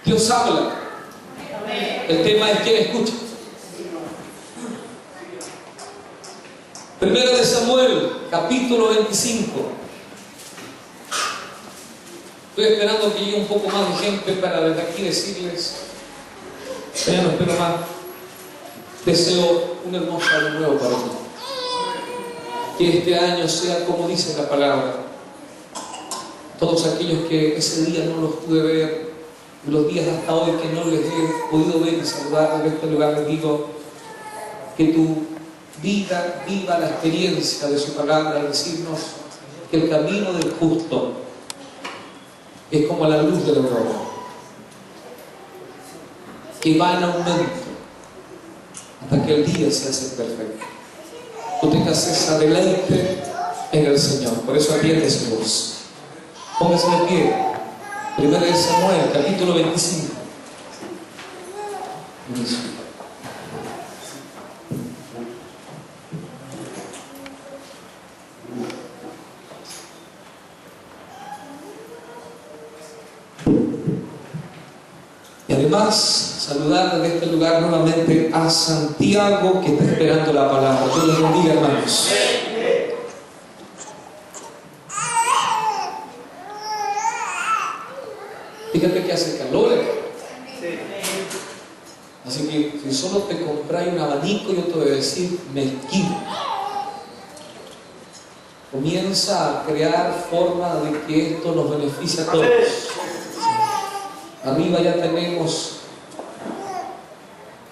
Dios habla. El tema es quién escucha. Primera de Samuel, capítulo 25. Estoy esperando que llegue un poco más de gente para desde aquí decirles, ya no espero más. Deseo un hermoso año nuevo para ti. Que este año sea como dice la palabra. Todos aquellos que ese día no los pude ver, y los días hasta hoy que no les he podido ver y saludar en este lugar, les digo que tu vida viva la experiencia de su palabra al decirnos que el camino del justo es como la luz de la aurora, que va en aumento hasta que el día se hace perfecto. Tú tengas esa deleite en el Señor. Por eso atiende su voz. Póngase de pie. Primera de Samuel, capítulo 25. Y además, saludar desde este lugar nuevamente a Santiago, que está esperando la palabra. Dios les bendiga, hermanos. Fíjate que hace calor. Así que si solo te compras un abanico, yo te voy a decir mezquino. Comienza a crear forma de que esto nos beneficie a todos. Arriba ya tenemos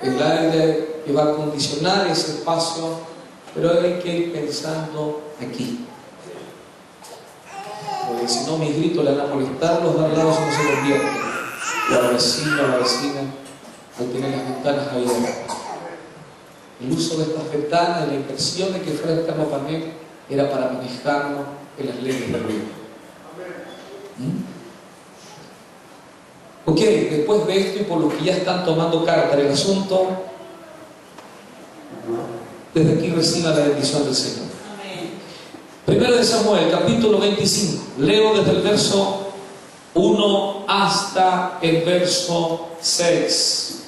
el aire que va a acondicionar ese espacio, pero hay que ir pensando aquí. Porque si no, mis gritos le van a molestar, los de al lado no se los viernes. La vecina, al tener las ventanas abiertas. El uso de estas ventanas y la inversión de que fuera el termopanel era para manejarnos en las leyes del ruido. Ok, después de esto y por los que ya están tomando carta del asunto, desde aquí reciba la bendición del Señor. Primero de Samuel, capítulo 25. Leo desde el verso 1 hasta el verso 6.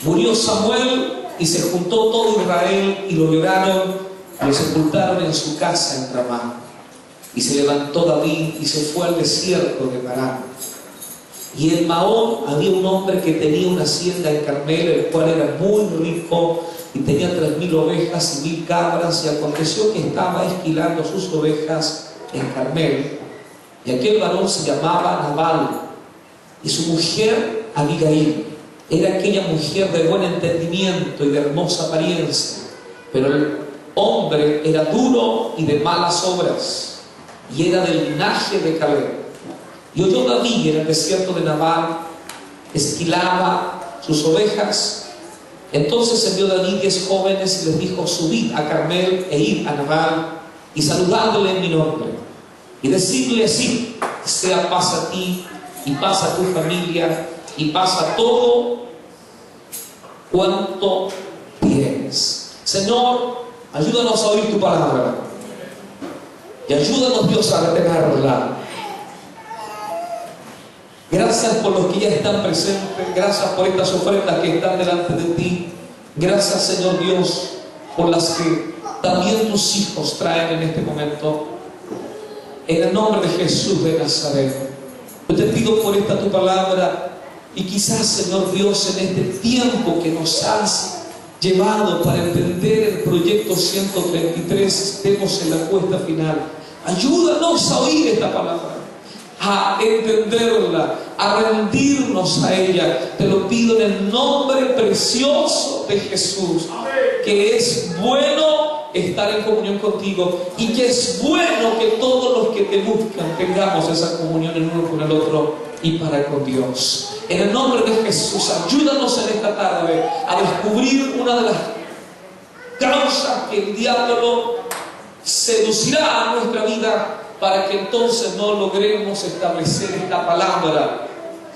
Murió Samuel y se juntó todo Israel y lo lloraron y lo sepultaron en su casa en Ramá. Y se levantó David y se fue al desierto de Parán. Y en Maón había un hombre que tenía una hacienda en Carmel, el cual era muy rico y tenía 3,000 ovejas y 1,000 cabras. Y aconteció que estaba esquilando sus ovejas en Carmel. Y aquel varón se llamaba Nabal, y su mujer Abigail. Era aquella mujer de buen entendimiento y de hermosa apariencia, pero el hombre era duro y de malas obras, y era del linaje de Caleb. Y oyó David en el desierto de Nabal, esquilaba sus ovejas. Entonces envió David 10 jóvenes y les dijo: subid a Carmel e id a Nabal y saludadle en mi nombre, y decidle así: sea paz a ti y paz a tu familia y paz a todo cuanto tienes. Señor, ayúdanos a oír tu palabra y ayúdanos, Dios, a retenerla. Gracias por los que ya están presentes. Gracias por estas ofrendas que están delante de ti. Gracias, Señor Dios, por las que también tus hijos traen en este momento. En el nombre de Jesús de Nazaret, yo te pido por esta tu palabra. Y quizás, Señor Dios, en este tiempo que nos has llevado para entender el proyecto 133, estemos en la cuesta final. Ayúdanos a oír esta palabra, a entenderla, a rendirnos a ella. Te lo pido en el nombre precioso de Jesús, que es bueno estar en comunión contigo y que es bueno que todos los que te buscan tengamos esa comunión el uno con el otro y para con Dios. En el nombre de Jesús, ayúdanos en esta tarde a descubrir una de las causas que el diablo seducirá a nuestra vida, para que entonces no logremos establecer esta palabra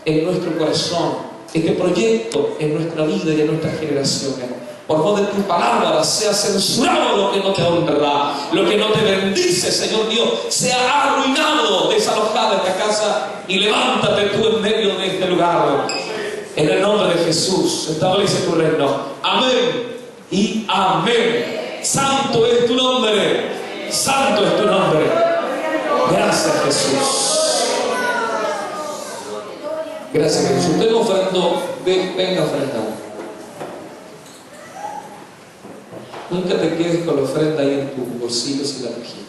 en nuestro corazón, este proyecto en nuestra vida y en nuestras generaciones. Por favor, de tu palabra sea censurado lo que no te honra, lo que no te bendice, Señor Dios, sea arruinado, desalojada esta casa, y levántate tú en medio de este lugar. En el nombre de Jesús, establece tu reino. Amén y amén. Santo es tu nombre. Santo es tu nombre. Gracias, Jesús. Gracias, Jesús. Usted no ofrendó, venga a ofrendar. Nunca te quedes con la ofrenda ahí en tus bolsillos y la mejilla.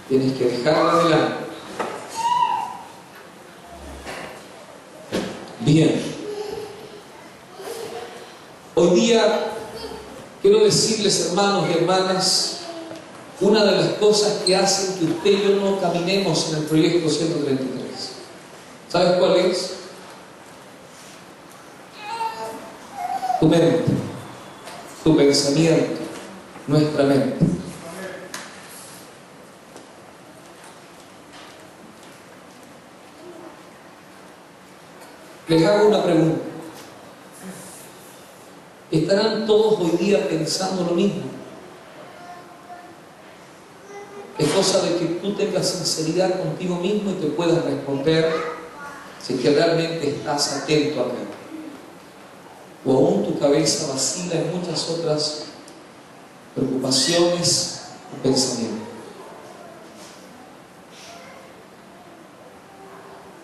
Tienes que dejarla adelante. Bien. Hoy día quiero decirles, hermanos y hermanas, una de las cosas que hacen que usted y yo no caminemos en el proyecto 133. ¿Sabes cuál es? Tu mente, tu pensamiento, nuestra mente. Les hago una pregunta. ¿Estarán todos hoy día pensando lo mismo? Es cosa de que tú tengas sinceridad contigo mismo y te puedas responder si es que realmente estás atento a Él. O aún tu cabeza vacila en muchas otras preocupaciones y pensamientos.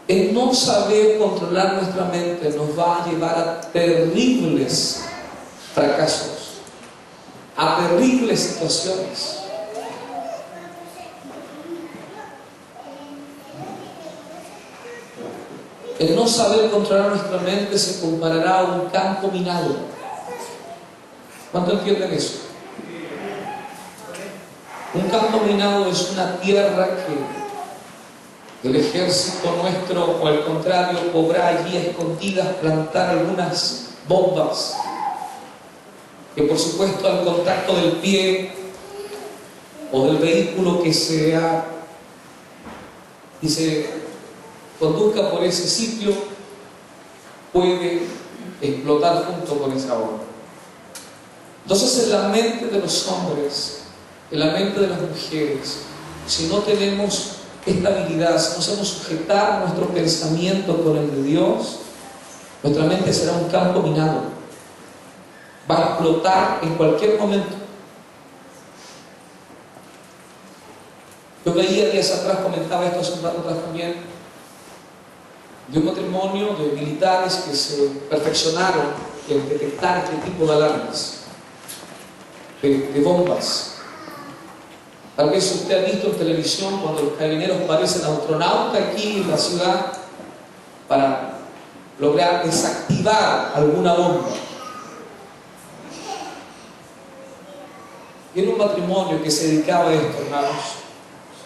El no saber controlar nuestra mente nos va a llevar a terribles fracasos, a terribles situaciones. El no saber controlar nuestra mente se comparará a un campo minado. ¿Cuánto entienden eso? Un campo minado es una tierra que el ejército nuestro, o al contrario, podrá allí a escondidas plantar algunas bombas que, por supuesto, al contacto del pie o del vehículo que se conduzca por ese sitio, puede explotar junto con esa bomba. Entonces, en la mente de los hombres, en la mente de las mujeres, si no tenemos estabilidad, si no sabemos sujetar nuestro pensamiento con el de Dios, nuestra mente será un campo minado. Va a explotar en cualquier momento. Yo veía días atrás, comentaba esto hace un rato atrás también, de un matrimonio de militares que se perfeccionaron en detectar este tipo de alarmas, de bombas. Tal vez usted ha visto en televisión cuando los carabineros parecen astronautas aquí en la ciudad para lograr desactivar alguna bomba. Y era un matrimonio que se dedicaba a esto, hermanos,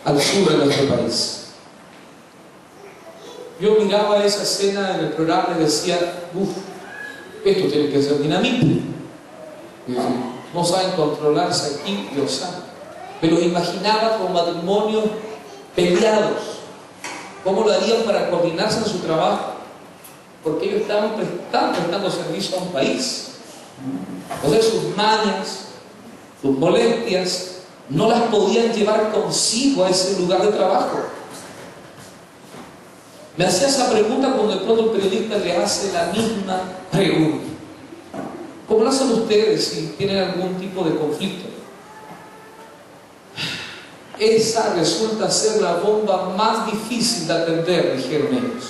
al sur de nuestro país. Yo miraba esa escena en el programa y decía, esto tiene que ser dinamita. Y decía, no saben controlarse aquí, Dios sabe. Pero imaginaba como matrimonios peleados. ¿Cómo lo harían para coordinarse en su trabajo? Porque ellos estaban prestando servicio a un país. Entonces sus mañas, sus molestias, no las podían llevar consigo a ese lugar de trabajo. Me hacía esa pregunta cuando de pronto el periodista le hace la misma pregunta. ¿Cómo lo hacen ustedes si tienen algún tipo de conflicto? Esa resulta ser la bomba más difícil de atender, dijeron ellos.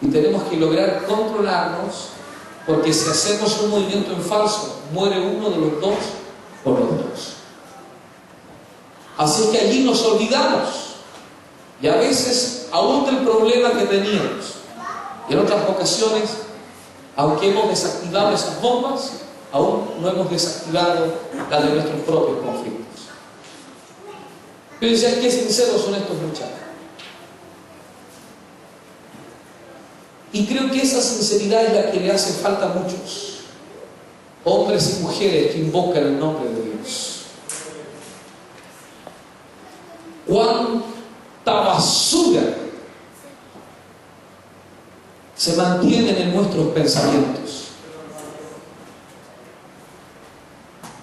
Y tenemos que lograr controlarnos, porque si hacemos un movimiento en falso, muere uno de los dos o los dos. Así que allí nos olvidamos. Y a veces, aún del problema que teníamos, y en otras ocasiones, aunque hemos desactivado esas bombas, aún no hemos desactivado la de nuestros propios conflictos. Yo decía, qué sinceros son estos muchachos. Y creo que esa sinceridad es la que le hace falta a muchos hombres y mujeres que invocan el nombre de Dios. Cuánta basura se mantienen en nuestros pensamientos.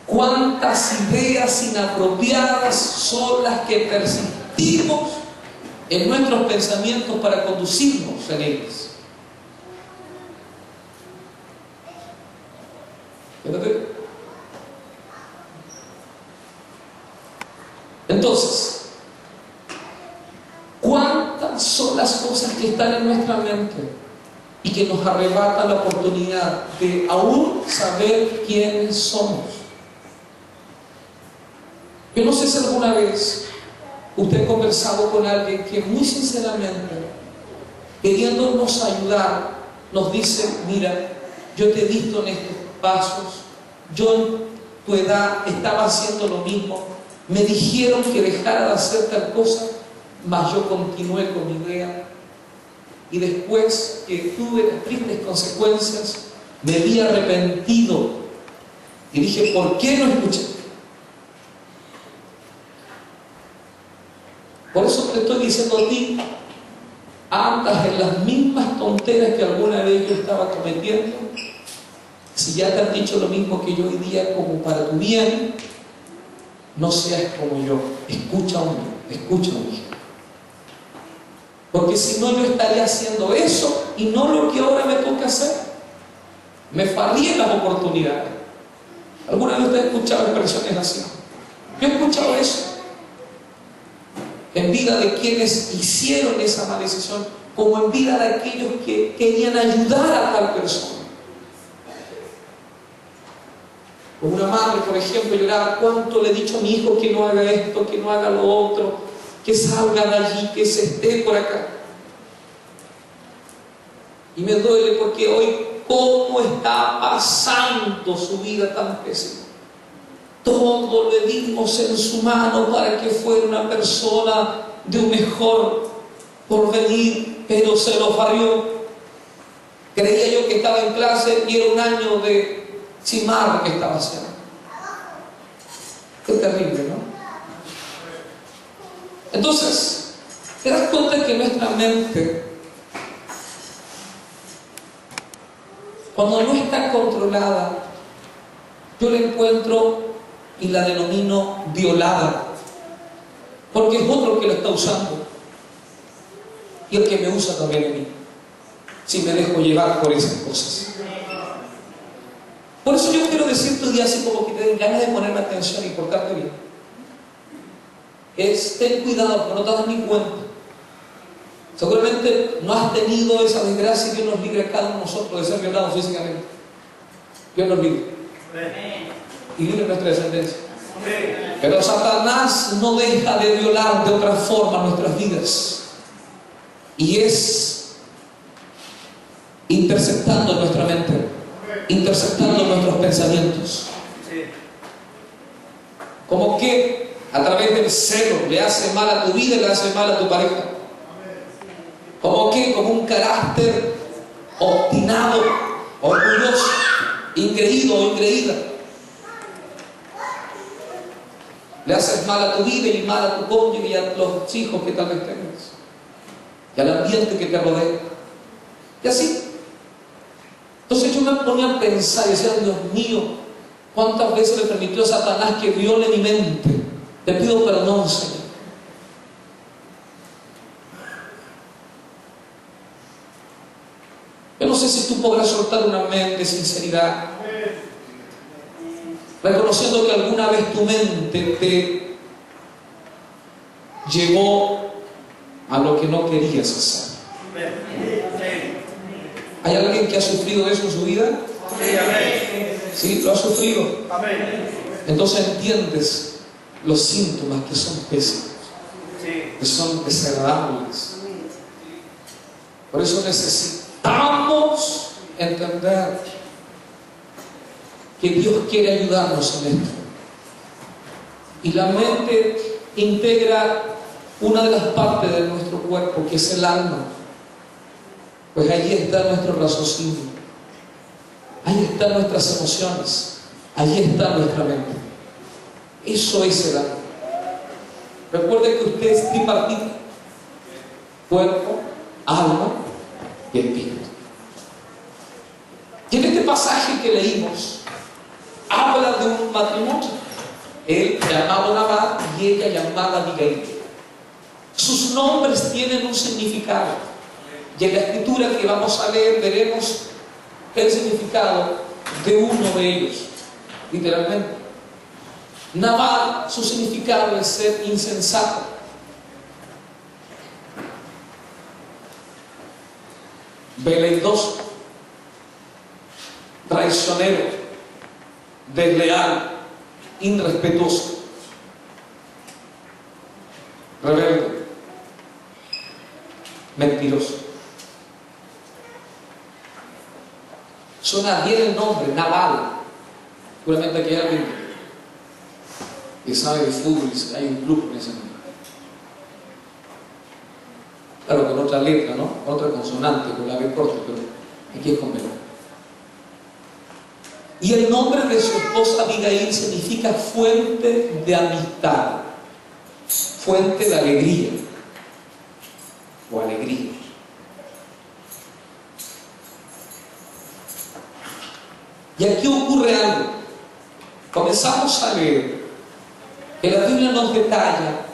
Cuántas ideas inapropiadas son las que persistimos en nuestros pensamientos para conducirnos en ellos. Entonces, ¿cuántas son las cosas que están en nuestra mente y que nos arrebatan la oportunidad de aún saber quiénes somos? Yo no sé si alguna vez usted ha conversado con alguien que muy sinceramente, queriéndonos ayudar, nos dice: mira, yo te he visto en estos pasos, yo en tu edad estaba haciendo lo mismo, me dijeron que dejara de hacer tal cosa, mas yo continué con mi idea, y después que tuve las tristes consecuencias, me vi arrepentido y dije: ¿por qué no escuché? Por eso te estoy diciendo a ti, andas en las mismas tonteras que alguna vez yo estaba cometiendo. Si ya te han dicho lo mismo que yo hoy día, como para tu bien, no seas como yo. Escucha a mí. Porque si no, yo estaría haciendo eso y no lo que ahora me toca hacer. Me fallé las oportunidades. ¿Alguna vez usted ha escuchado expresiones así? Yo he escuchado eso en vida de quienes hicieron esa mala decisión, como en vida de aquellos que querían ayudar a tal persona. Como una madre, por ejemplo, lloraba: ¿cuánto le he dicho a mi hijo que no haga esto, que no haga lo otro, que salga de allí, que se esté por acá? Y me duele porque hoy, ¿cómo está pasando su vida tan pésima? Todo le dimos en su mano para que fuera una persona de un mejor porvenir, pero se lo farrió. Creía yo que estaba en clase y era un año de cimarra que estaba haciendo. Qué terrible, ¿no? Entonces, te das cuenta que nuestra mente, cuando no está controlada, yo la encuentro y la denomino violada, porque es otro que la está usando, y el que me usa también a mí, si me dejo llevar por esas cosas. Por eso yo quiero decirte un día, así como que te den ganas de ponerme atención y portarte bien, ten cuidado, porque no te das ni cuenta. Seguramente no has tenido esa desgracia, y Dios nos libre a cada uno de nosotros de ser violados físicamente. Dios nos libre. Y libre nuestra descendencia. Pero Satanás no deja de violar de otra forma nuestras vidas, y es interceptando nuestra mente, interceptando nuestros pensamientos. Como que a través del celo le hace mal a tu vida y le hace mal a tu pareja. Como que como un carácter obstinado, orgulloso, ingreído o ingreída, le haces mal a tu vida y mal a tu cónyuge y a los hijos que tal vez tengas, y al ambiente que te rodea, y así. Entonces yo me ponía a pensar y decía: Dios mío, ¿cuántas veces le permitió a Satanás que viole mi mente? Te pido perdón, Señor. Yo no sé si tú podrás soltar una mente de sinceridad, reconociendo que alguna vez tu mente te llevó a lo que no querías hacer. ¿Hay alguien que ha sufrido eso en su vida? ¿Sí? ¿Lo ha sufrido? Entonces entiendes los síntomas que son pésimos, que son desagradables. Por eso necesitamos entender que Dios quiere ayudarnos en esto. Y la mente integra una de las partes de nuestro cuerpo, que es el alma. Pues allí está nuestro raciocinio, ahí están nuestras emociones, allí está nuestra mente. Eso es el alma. Recuerde que usted es tripartito: cuerpo, alma y espíritu. Y en este pasaje que leímos, habla de un matrimonio, él llamado Nabal y ella llamada Abigail. Sus sus nombres tienen un significado. Y en la escritura que vamos a leer veremos el significado de uno de ellos, literalmente. Nabal, su significado es ser insensato. Veleidoso, traicionero, desleal, irrespetuoso, rebelde, mentiroso. Suena bien el nombre, Nabal. Seguramente aquí hay alguien que sabe de fútbol y hay un club en ese nombre. Claro, con otra letra, ¿no? Con otra consonante, con la B corta, pero aquí es con B. Y el nombre de su esposa Abigail significa fuente de amistad, fuente de alegría o alegría. Y aquí ocurre algo. Comenzamos a leer que la Biblia nos detalla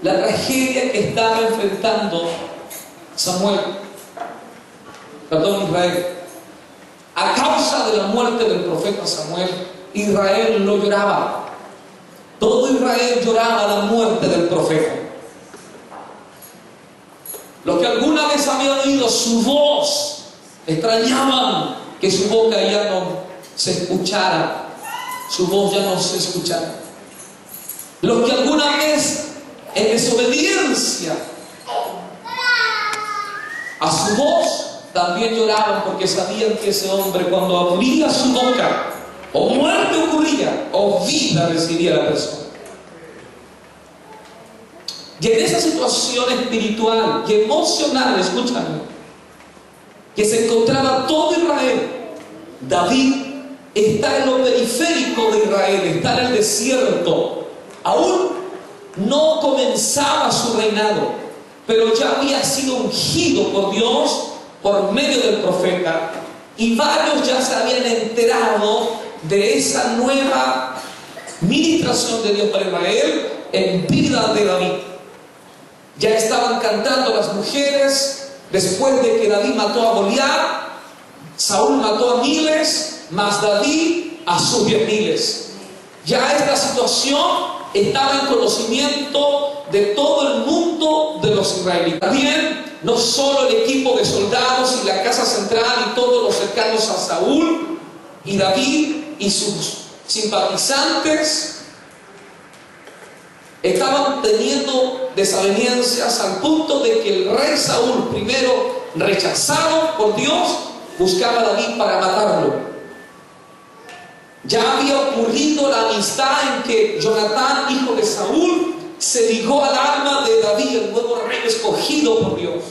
la tragedia que estaba enfrentando Israel. A causa de la muerte del profeta Samuel, Israel lo lloraba. Todo Israel lloraba la muerte del profeta. Los que alguna vez habían oído su voz extrañaban que su boca ya no se escuchara, su voz ya no se escuchara. Los que alguna vez en desobediencia a su voz también lloraban, porque sabían que ese hombre, cuando abría su boca, o muerte ocurría o vida recibía la persona. Y en esa situación espiritual y emocional, escúchame, que se encontraba todo Israel, David está en lo periférico de Israel, está en el desierto. Aún no comenzaba su reinado, pero ya había sido ungido por Dios por medio del profeta, y varios ya se habían enterado de esa nueva ministración de Dios para Israel en vida de David. Ya estaban cantando las mujeres después de que David mató a Goliat. Saúl mató a miles, mas David a sus 10,000. Ya esta situación estaba en conocimiento de todo el mundo de los israelitas. También no solo el equipo de soldados y la casa central y todos los cercanos a Saúl y David y sus simpatizantes estaban teniendo desavenencias, al punto de que el rey Saúl, primero rechazado por Dios, buscaba a David para matarlo. Ya había ocurrido la amistad en que Jonatán, hijo de Saúl, se ligó al alma de David, el nuevo rey escogido por Dios,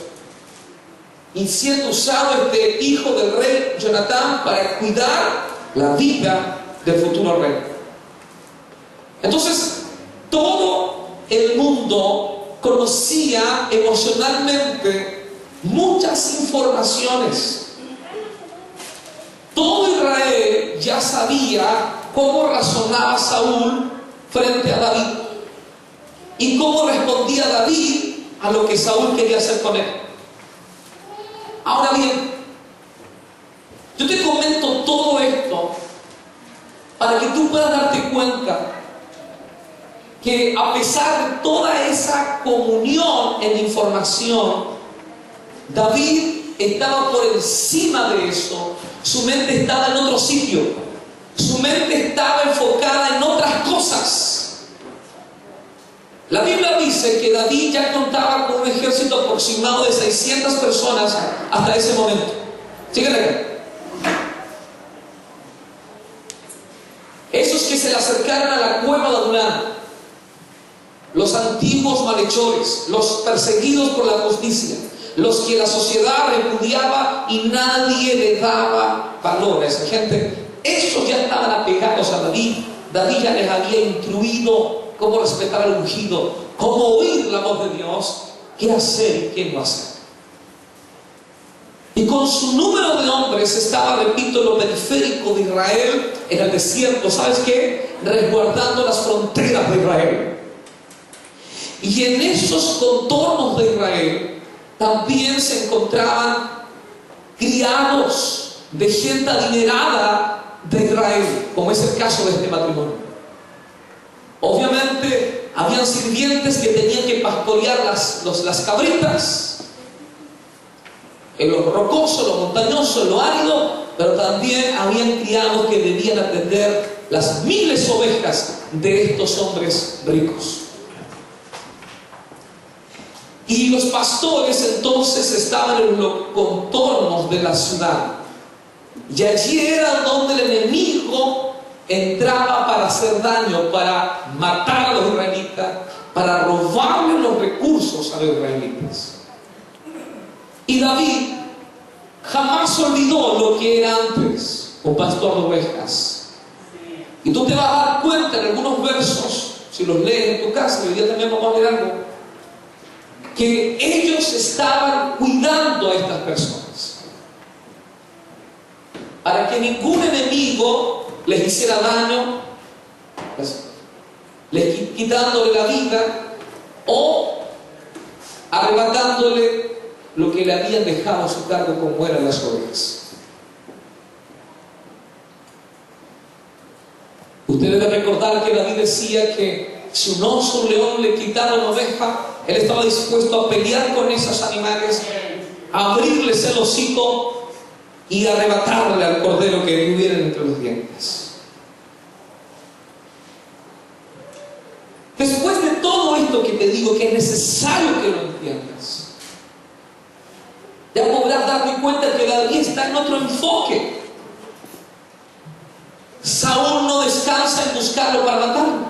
y siendo usado este hijo del rey Jonatán para cuidar la vida del futuro rey. Entonces todo el mundo conocía emocionalmente muchas informaciones. Todo Israel ya sabía cómo razonaba Saúl frente a David y cómo respondía David a lo que Saúl quería hacer con él. Ahora bien, yo te comento todo esto para que tú puedas darte cuenta que a pesar de toda esa comunión en información, David estaba por encima de eso. Su mente estaba en otro sitio. Su mente estaba enfocada en otras cosas. La Biblia dice que David ya contaba con un ejército aproximado de 600 personas hasta ese momento. Sígueme acá. Esos que se le acercaron a la cueva de Adulán, los antiguos malhechores, los perseguidos por la justicia, los que la sociedad repudiaba y nadie le daba valor a esa gente, esos ya estaban apegados a David. David ya les había instruido cómo respetar al ungido, cómo oír la voz de Dios, qué hacer y qué no hacer. Y con su número de hombres estaba, repito, en lo periférico de Israel, en el desierto, ¿sabes qué? Resguardando las fronteras de Israel. Y en esos contornos de Israel también se encontraban criados de gente adinerada de Israel, como es el caso de este matrimonio. Obviamente habían sirvientes que tenían que pastorear las cabritas en lo rocoso, lo montañoso, lo árido, pero también habían criados que debían atender las miles de ovejas de estos hombres ricos. Y los pastores entonces estaban en los contornos de la ciudad, y allí era donde el enemigo entraba para hacer daño, para matar a los israelitas, para robarle los recursos a los israelitas. Y David jamás olvidó lo que era antes un pastor de ovejas. Y tú te vas a dar cuenta en algunos versos, si los lees en tu casa, y hoy día también vamos a leer algo, que ellos estaban cuidando a estas personas para que ningún enemigo les hiciera daño, les quitándole la vida o arrebatándole lo que le habían dejado a su cargo, como eran las ovejas. Usted debe recordar que David decía que si un oso o un león le quitara una oveja, él estaba dispuesto a pelear con esos animales, a abrirles el hocico y arrebatarle al cordero que viviera entre los dientes. Después de todo esto que te digo, que es necesario que lo entiendas, ya podrás darte cuenta que David está en otro enfoque. Saúl no descansa en buscarlo para matarlo.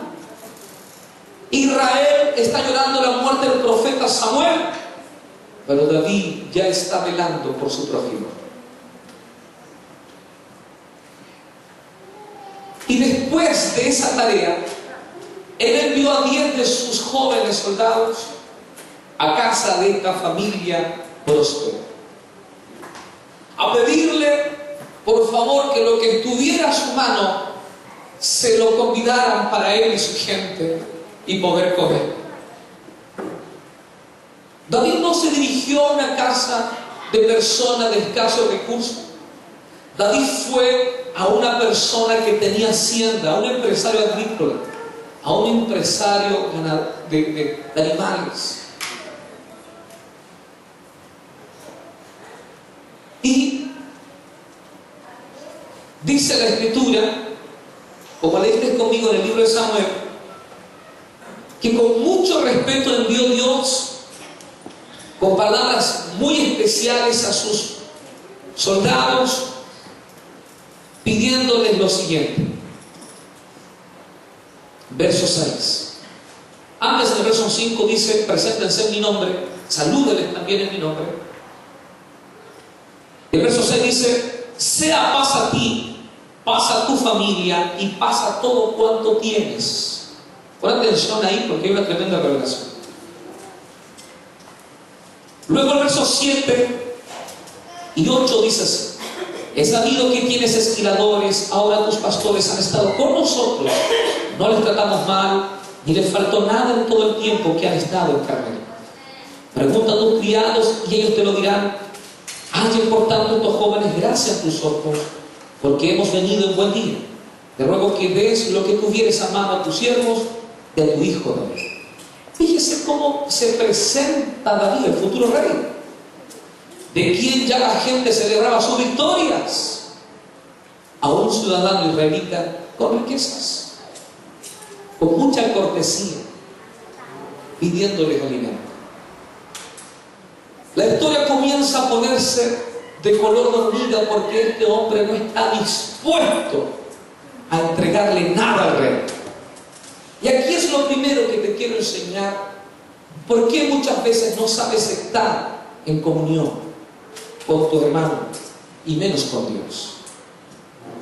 Israel está llorando la muerte del profeta Samuel, pero David ya está velando por su prójimo. Y después de esa tarea, él envió a 10 de sus jóvenes soldados a casa de esta familia próspera, a pedirle por favor que lo que estuviera a su mano se lo convidaran para él y su gente y poder comer. David no se dirigió a una casa de personas de escasos recursos. David fue a una persona que tenía hacienda, a un empresario agrícola, a un empresario de animales. Y dice la Escritura, como leíste conmigo en el libro de Samuel, que con mucho respeto envió Dios con palabras muy especiales a sus soldados, pidiéndoles lo siguiente. Verso 6. Antes en el verso 5 dice: preséntense en mi nombre, salúdenles también en mi nombre. El verso 6 dice: sea paz a ti, paz a tu familia y paz a todo cuanto tienes. Pon atención ahí porque hay una tremenda revelación. Luego el verso 7 y 8 dice así: he sabido que tienes esquiladores, ahora tus pastores han estado con nosotros, no les tratamos mal, ni les faltó nada en todo el tiempo que han estado en Carmelo. Pregunta a tus criados y ellos te lo dirán. Hallen por tanto estos jóvenes gracias a tus ojos, porque hemos venido en buen día. Te ruego que des lo que tuvieres a mano a tus siervos y a tu hijo David. Fíjese cómo se presenta David, el futuro rey, de quien ya la gente celebraba sus victorias, a un ciudadano israelita con riquezas, con mucha cortesía, pidiéndoles alimento. La historia comienza a ponerse de color de hormiga porque este hombre no está dispuesto a entregarle nada al rey. Y aquí es lo primero que te quiero enseñar: por qué muchas veces no sabes estar en comunión con tu hermano y menos con Dios.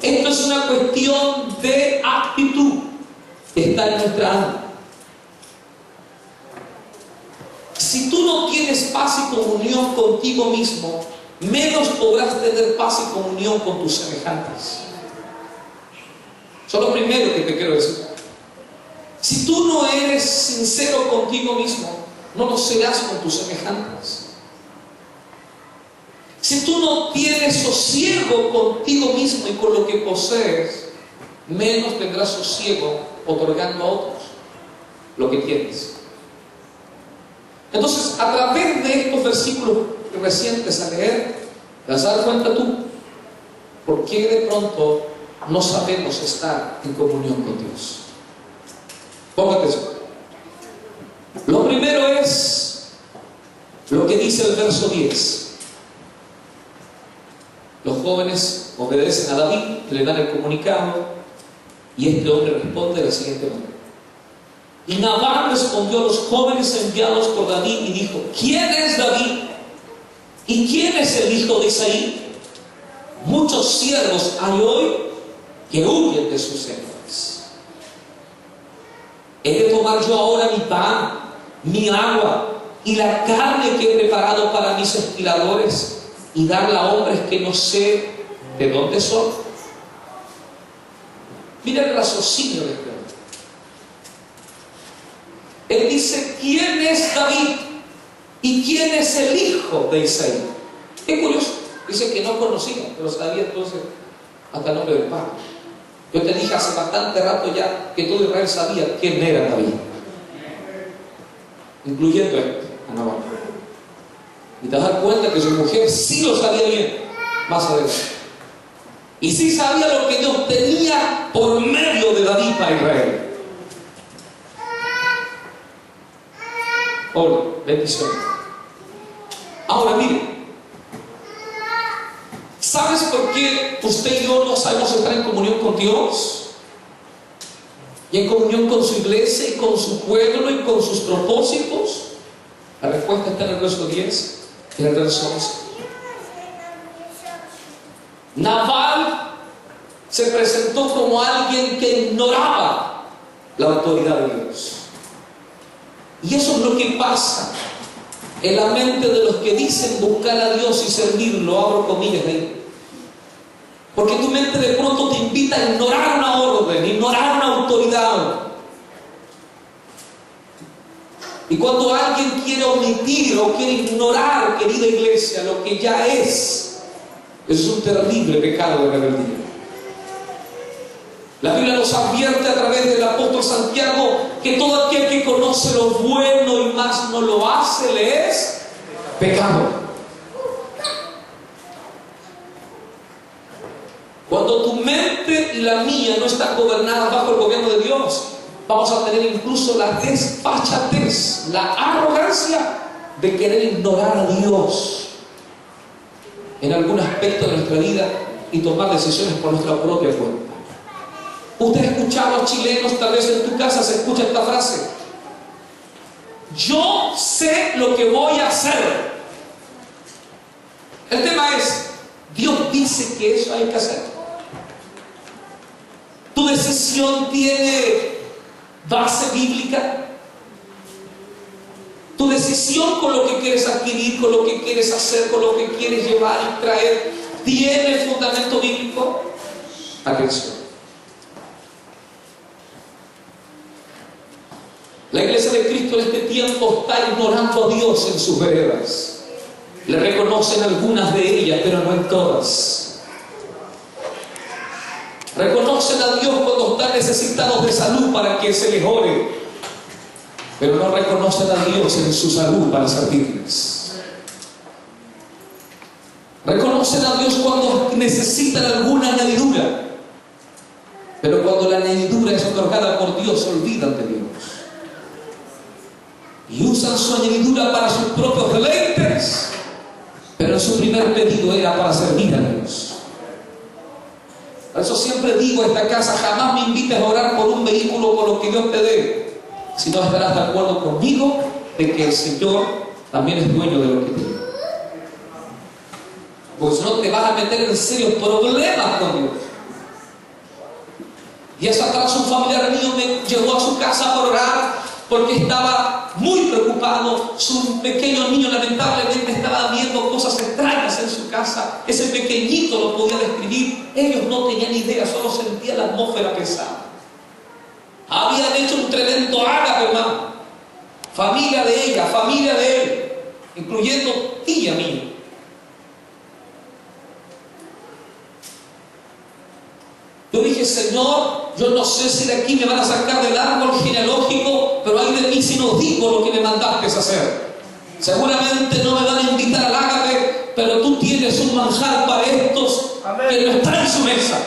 Esto es una cuestión de actitud que está en nuestra alma. Si tú no tienes paz y comunión contigo mismo, menos podrás tener paz y comunión con tus semejantes. Eso es lo primero que te quiero decir. Si tú no eres sincero contigo mismo, no lo serás con tus semejantes. Si tú no tienes sosiego contigo mismo y con lo que posees, menos tendrás sosiego otorgando a otros lo que tienes. Entonces, a través de estos versículos recientes a leer, te vas a dar cuenta tú por qué de pronto no sabemos estar en comunión con Dios. Póngate eso. Lo primero es lo que dice el verso 10. Los jóvenes obedecen a David, le dan el comunicado, y este hombre responde de la siguiente manera. Y Nabal respondió a los jóvenes enviados por David y dijo: ¿quién es David? ¿Y quién es el hijo de Isaí? Muchos siervos hay hoy que huyen de sus señores. ¿He de tomar yo ahora mi pan, mi agua y la carne que he preparado para mis esquiladores y darla a hombres que no sé de dónde son? Mira el raciocinio de este hombre. Él dice: ¿quién es David? ¿Y quién es el hijo de Isaí? Qué curioso. Dice que no conocía, pero sabía entonces hasta el nombre del padre. Yo te dije hace bastante rato ya que todo Israel sabía quién era David, incluyendo a Nabal. Y te das cuenta que su mujer sí lo sabía bien más adelante. Y sí sabía lo que Dios tenía por medio de David para Israel. Hola, bendición. Ahora mire, ¿sabes por qué usted y yo no sabemos estar en comunión con Dios? Y en comunión con su iglesia y con su pueblo y con sus propósitos. La respuesta está en el verso 10 y en el verso 11. Nabal se presentó como alguien que ignoraba la autoridad de Dios. Y eso es lo que pasa en la mente de los que dicen buscar a Dios y servirlo. Abro comillas de ahí. Porque tu mente de pronto te invita a ignorar una orden, ignorar una autoridad. Y cuando alguien quiere omitir o quiere ignorar, querida iglesia, lo que ya es un terrible pecado de rebeldía. La Biblia nos advierte a través del apóstol Santiago que todo aquel que conoce lo bueno y más no lo hace, le es pecado. Cuando tu mente y la mía no están gobernadas bajo el gobierno de Dios, vamos a tener incluso la desfachatez, la arrogancia de querer ignorar a Dios en algún aspecto de nuestra vida y tomar decisiones por nuestra propia cuenta. Usted ha escuchado a los chilenos, tal vez en tu casa se escucha esta frase: yo sé lo que voy a hacer. El tema es, Dios dice que eso hay que hacer. ¿Tu decisión tiene base bíblica? ¿Tu decisión con lo que quieres adquirir, con lo que quieres hacer, con lo que quieres llevar y traer, tiene fundamento bíblico? Atención. La iglesia de Cristo en este tiempo está ignorando a Dios en sus veredas. Le reconocen algunas de ellas, pero no en todas. Reconocen a Dios cuando están necesitados de salud para que se les ore, pero no reconocen a Dios en su salud para servirles. Reconocen a Dios cuando necesitan alguna añadidura, pero cuando la añadidura es otorgada por Dios, se olvidan de Dios y usan su añadidura para sus propios deleites, pero su primer pedido era para servir a Dios. Por eso siempre digo a esta casa: jamás me invites a orar por un vehículo, por lo que Dios te dé, si no estarás de acuerdo conmigo de que el Señor también es dueño de lo que tiene. Porque si no te vas a meter en serios problemas con Dios. Y eso atrás un familiar mío me llevó a su casa para orar porque estaba muy preocupado. Su pequeño niño lamentablemente estaba viendo cosas extrañas en su casa. Ese pequeñito lo podía describir. Ellos no tenían idea, solo sentían la atmósfera pesada. Habían hecho un tremendo ágape, hermano. Familia de ella, familia de él, incluyendo tía mía. Yo dije, Señor, yo no sé si de aquí me van a sacar del árbol genealógico, pero ahí de mí si no digo lo que me mandaste a hacer. Seguramente no me van a invitar al ágape, pero tú tienes un manjar para estos que no está en su mesa.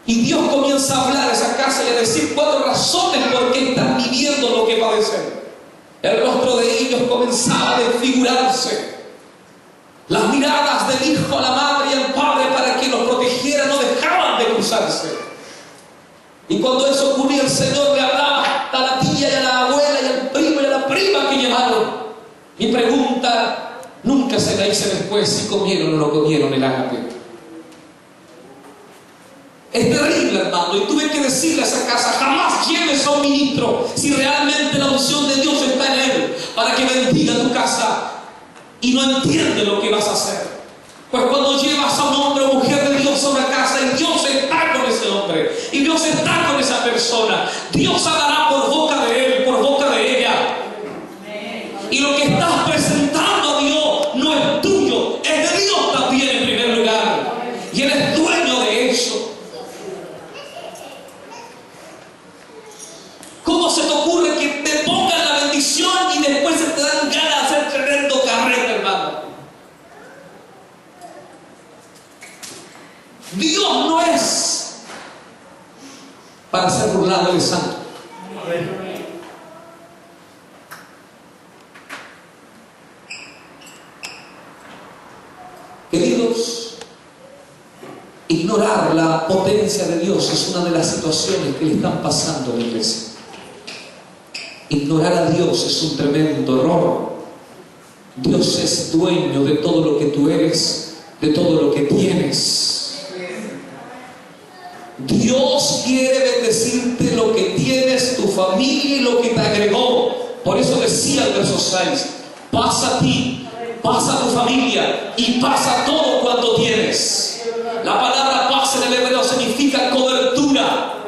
Y Dios comienza a hablar a esa casa y a decir 4 razones por qué están viviendo lo que padecen. El rostro de ellos comenzaba a desfigurarse. Las miradas del hijo a la madre y al padre para que los protegiera no dejaban de cruzarse. Y cuando eso ocurría, el Señor le hablaba a la tía y a la abuela y al primo y a la prima que llevaron. Mi pregunta nunca se la hice después si comieron o no comieron el ágape. Es terrible, hermano, y tuve que decirle a esa casa, jamás lleves a un ministro si realmente la unción de Dios está en él, para que bendiga tu casa y no entiende lo que vas a hacer. Pues cuando llevas a un hombre o mujer de Dios a una casa y Dios está con ese hombre y Dios está con esa persona, Dios hablará por boca de él, por boca de ella. Y lo que estás presentando a Dios no es tuyo, es de Dios también en primer lugar, y Él es dueño de eso. ¿Cómo se te ocurre que te pongan la bendición y después se te dan ganas de hacer tremendo carrete, hermano? Dios no es para ser burlado de santo. Queridos, ignorar la potencia de Dios es una de las situaciones que le están pasando a la iglesia. Ignorar a Dios es un tremendo error. Dios es dueño de todo lo que tú eres, de todo lo que tienes. Dios quiere bendecirte lo que tienes, tu familia y lo que te agregó. Por eso decía el verso 6, pasa a ti, pasa a tu familia y pasa todo cuanto tienes. La palabra paz en el hebreo significa cobertura.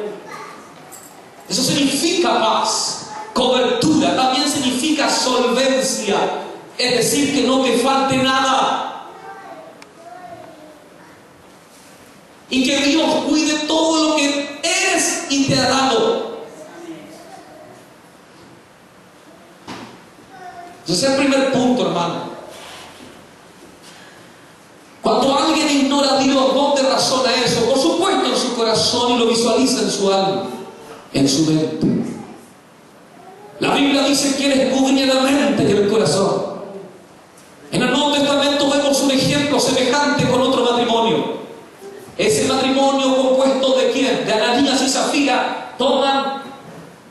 Eso significa paz. Cobertura también significa solvencia, es decir, que no te falte nada y que Dios cuide todo lo que eres y te ha dado. Ese es el primer punto, hermano. Cuando alguien ignora a Dios, ¿dónde razona eso? Por supuesto en su corazón, y lo visualiza en su alma, en su mente. La Biblia dice que Él escudriña la mente y el corazón. En el Nuevo Testamento vemos un ejemplo semejante con otro matrimonio. Ese matrimonio compuesto de ¿quién? De Ananías y Zafira toman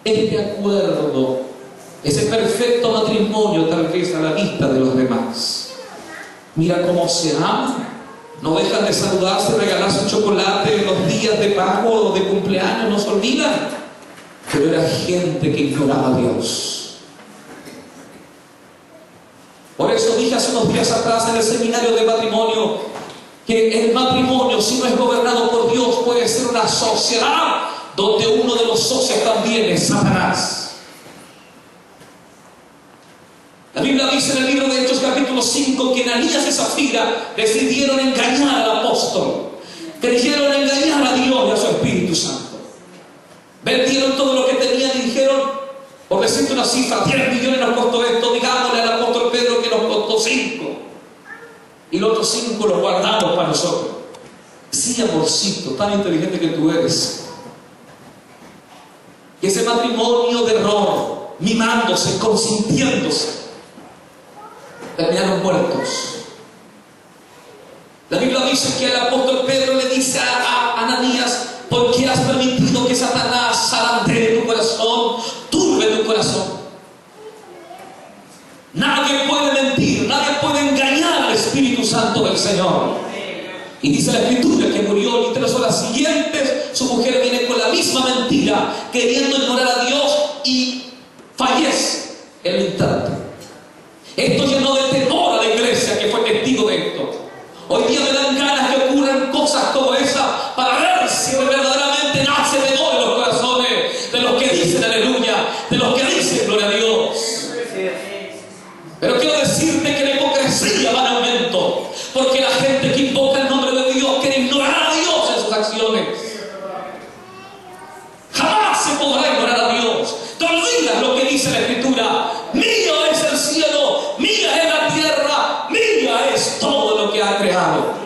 este acuerdo, ese perfecto matrimonio tal vez a la vista de los demás. Mira cómo se aman. No dejan de saludarse, regalarse un chocolate en los días de pago o de cumpleaños, no se olvidan. Pero era gente que ignoraba a Dios. Por eso dije hace unos días atrás en el seminario de matrimonio que el matrimonio, si no es gobernado por Dios, puede ser una sociedad donde uno de los socios también es Satanás. La Biblia dice en el libro de Hechos capítulo 5 que Ananías y Zafira decidieron engañar al apóstol, creyeron engañar a Dios y a su Espíritu Santo. Vendieron todo lo que tenían y dijeron, por decirte una cifra, 10 millones nos costó esto, digámosle al apóstol Pedro que nos costó 5. Y los otros 5 los guardamos para nosotros. Sí, amorcito, tan inteligente que tú eres. Y ese matrimonio de error, mimándose, consintiéndose, terminaron muertos. La Biblia dice que el apóstol Pedro le dice a Ananías, ¿por qué has permitido que Satanás zarandee tu corazón, turbe tu corazón? Nadie puede mentir, nadie puede engañar al Espíritu Santo del Señor. Y dice la Escritura que murió y 3 horas siguientes su mujer viene con la misma mentira, queriendo ignorar a Dios, y fallece en el instante. Esto llenó de temor a la iglesia que fue testigo de esto. Hoy día me dan ganas que ocurran cosas como esa para ver si de verdad decirte que la hipocresía va en aumento, porque la gente que invoca el nombre de Dios quiere ignorar a Dios en sus acciones. Jamás se podrá ignorar a Dios. Te olvidas lo que dice la Escritura: mío es el cielo, mía es la tierra, mía es todo lo que ha creado.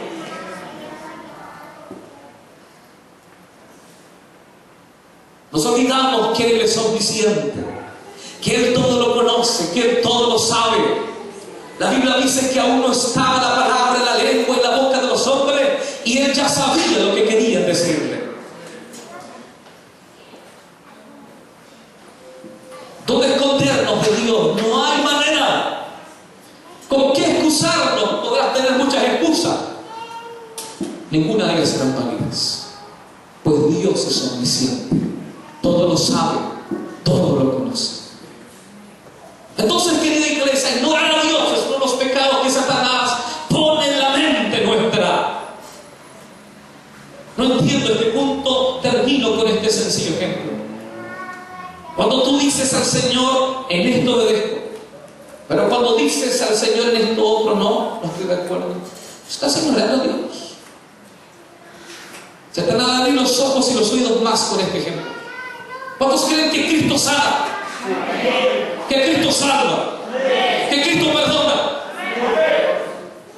Nos olvidamos que Él es omnisciente, que Él todo lo conoce, que Él todo lo sabe. La Biblia dice que aún no estaba la palabra en la lengua, en la boca de los hombres, y Él ya sabía lo que querían decirle. ¿Dónde escondernos de Dios? No hay manera. ¿Con qué excusarnos? Podrás tener muchas excusas. Ninguna de ellas serán válidas, pues Dios es omnisciente. Todo lo sabe, todo lo conoce. Entonces, querida iglesia, ignorar a Dios es uno de los pecados que Satanás pone en la mente nuestra. No entiendo este punto. Termino con este sencillo ejemplo. Cuando tú dices al Señor: en esto obedezco, pero cuando dices al Señor: en esto otro no estoy de acuerdo, estás ignorando a Dios. Se te van a abrir los ojos y los oídos más con este ejemplo. ¿Cuántos creen que Cristo sana? Que Cristo salva, que Cristo perdona,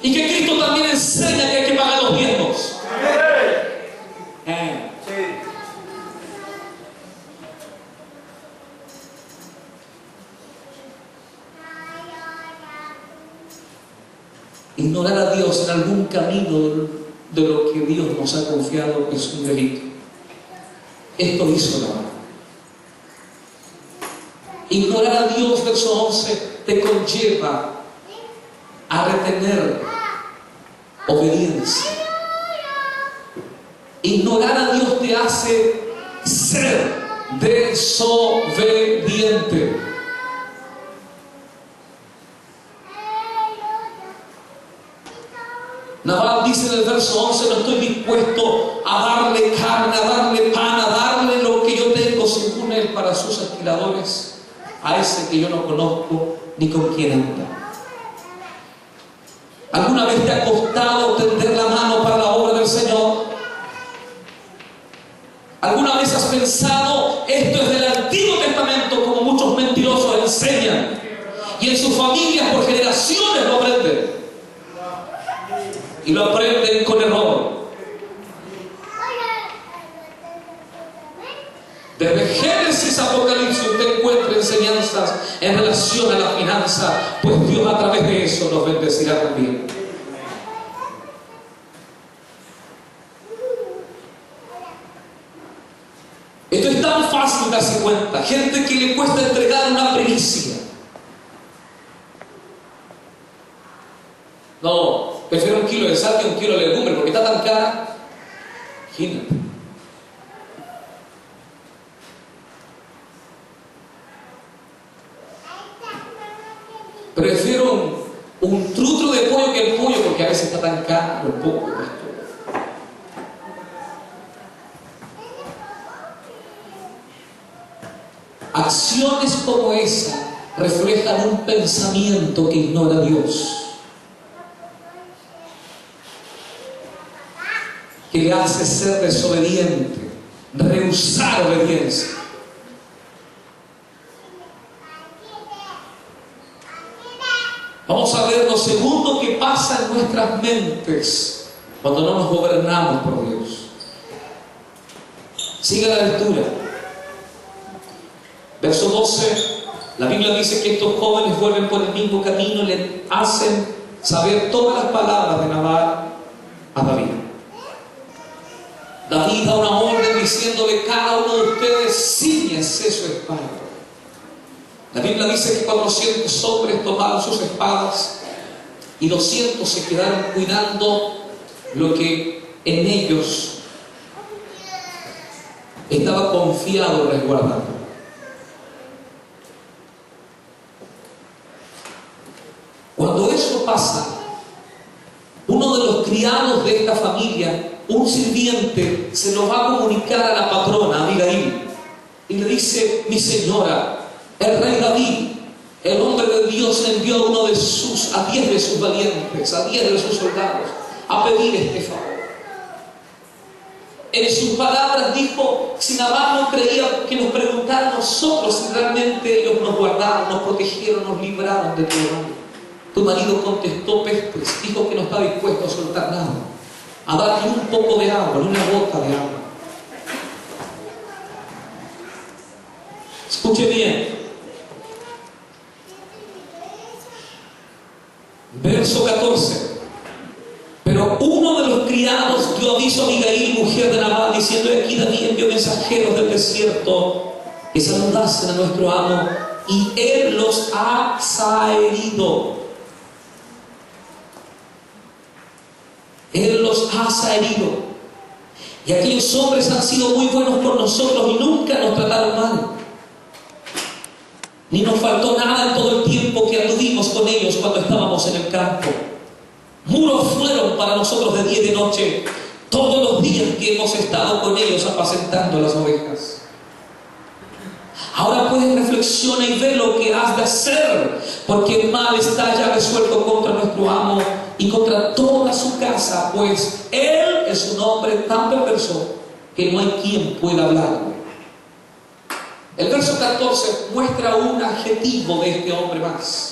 y que Cristo también enseña que hay que pagar los diezmos? Ignorar a Dios en algún camino de lo que Dios nos ha confiado es un delito. Esto hizo la mano. Ignorar a Dios, verso 11, te conlleva a retener obediencia. Ignorar a Dios te hace ser desobediente. Nabal dice en el verso 11: no estoy dispuesto a darle carne, a darle pan, a darle lo que yo tengo según él para sus alquiladores, a ese que yo no conozco ni con quién anda. ¿Alguna vez te ha costado tender la mano para la obra del Señor? ¿Alguna vez has pensado: esto es del Antiguo Testamento, como muchos mentirosos enseñan, y en sus familias por generaciones lo aprenden? Y lo aprenden con error. Desde Génesis a Apocalipsis usted encuentra enseñanzas en relación a la finanza, pues Dios a través de eso nos bendecirá también. Esto es tan fácil darse cuenta. Gente que le cuesta entregar una primicia. No, prefiero 1 kilo de sal que 1 kilo de legumbre porque está tan cara. Imagínate. Prefiero un trutro de pollo que el pollo porque a veces está tan caro el pollo. Acciones como esa reflejan un pensamiento que ignora a Dios, que le hace ser desobediente, rehusar obediencia. Vamos a ver lo segundo que pasa en nuestras mentes cuando no nos gobernamos por Dios. Sigue la lectura. Verso 12, la Biblia dice que estos jóvenes vuelven por el mismo camino y le hacen saber todas las palabras de Nabal a David. David da una orden diciéndole: cada uno de ustedes cíñese su espada. La Biblia dice que 400 hombres tomaron sus espadas y 200 se quedaron cuidando lo que en ellos estaba confiado resguardando. Cuando eso pasa, uno de los criados de esta familia, un sirviente, se lo va a comunicar a la patrona, a Abigail, y le dice: mi señora, el rey David el hombre de Dios envió a 10 de sus valientes, a 10 de sus soldados, a pedir este favor. En sus palabras dijo: si Nabal no creía, que nos preguntara a nosotros si realmente ellos nos guardaron, nos protegieron, nos libraron de tu mal. Tu marido contestó pestes, dijo que no está dispuesto a soltar nada, a darle un poco de agua, ni una gota de agua. Escuche bien. Verso 14. Pero uno de los criados dio aviso a Abigail, mujer de Nabal, diciendo: aquí David envió mensajeros del desierto que saludasen a nuestro amo, y él los ha zaherido. Él los ha zaherido. Y aquellos hombres han sido muy buenos con nosotros y nunca nos trataron mal. Ni nos faltó nada en todo el tiempo que anduvimos con ellos cuando estábamos en el campo. Muros fueron para nosotros de día y de noche, todos los días que hemos estado con ellos apacentando las ovejas. Ahora pues reflexiona y ve lo que has de hacer, porque el mal está ya resuelto contra nuestro amo y contra toda su casa, pues él es un hombre tan perverso que no hay quien pueda hablarle. El verso 14 muestra un adjetivo de este hombre más.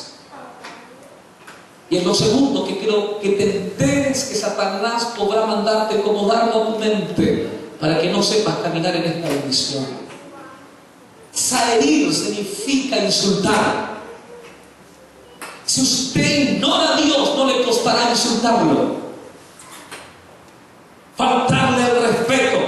Y es lo segundo que quiero que te enteres, que Satanás podrá mandarte como dardo a tu mente para que no sepas caminar en esta bendición. Zaherir significa insultar. Si usted ignora a Dios, no le costará insultarlo, faltarle el respeto.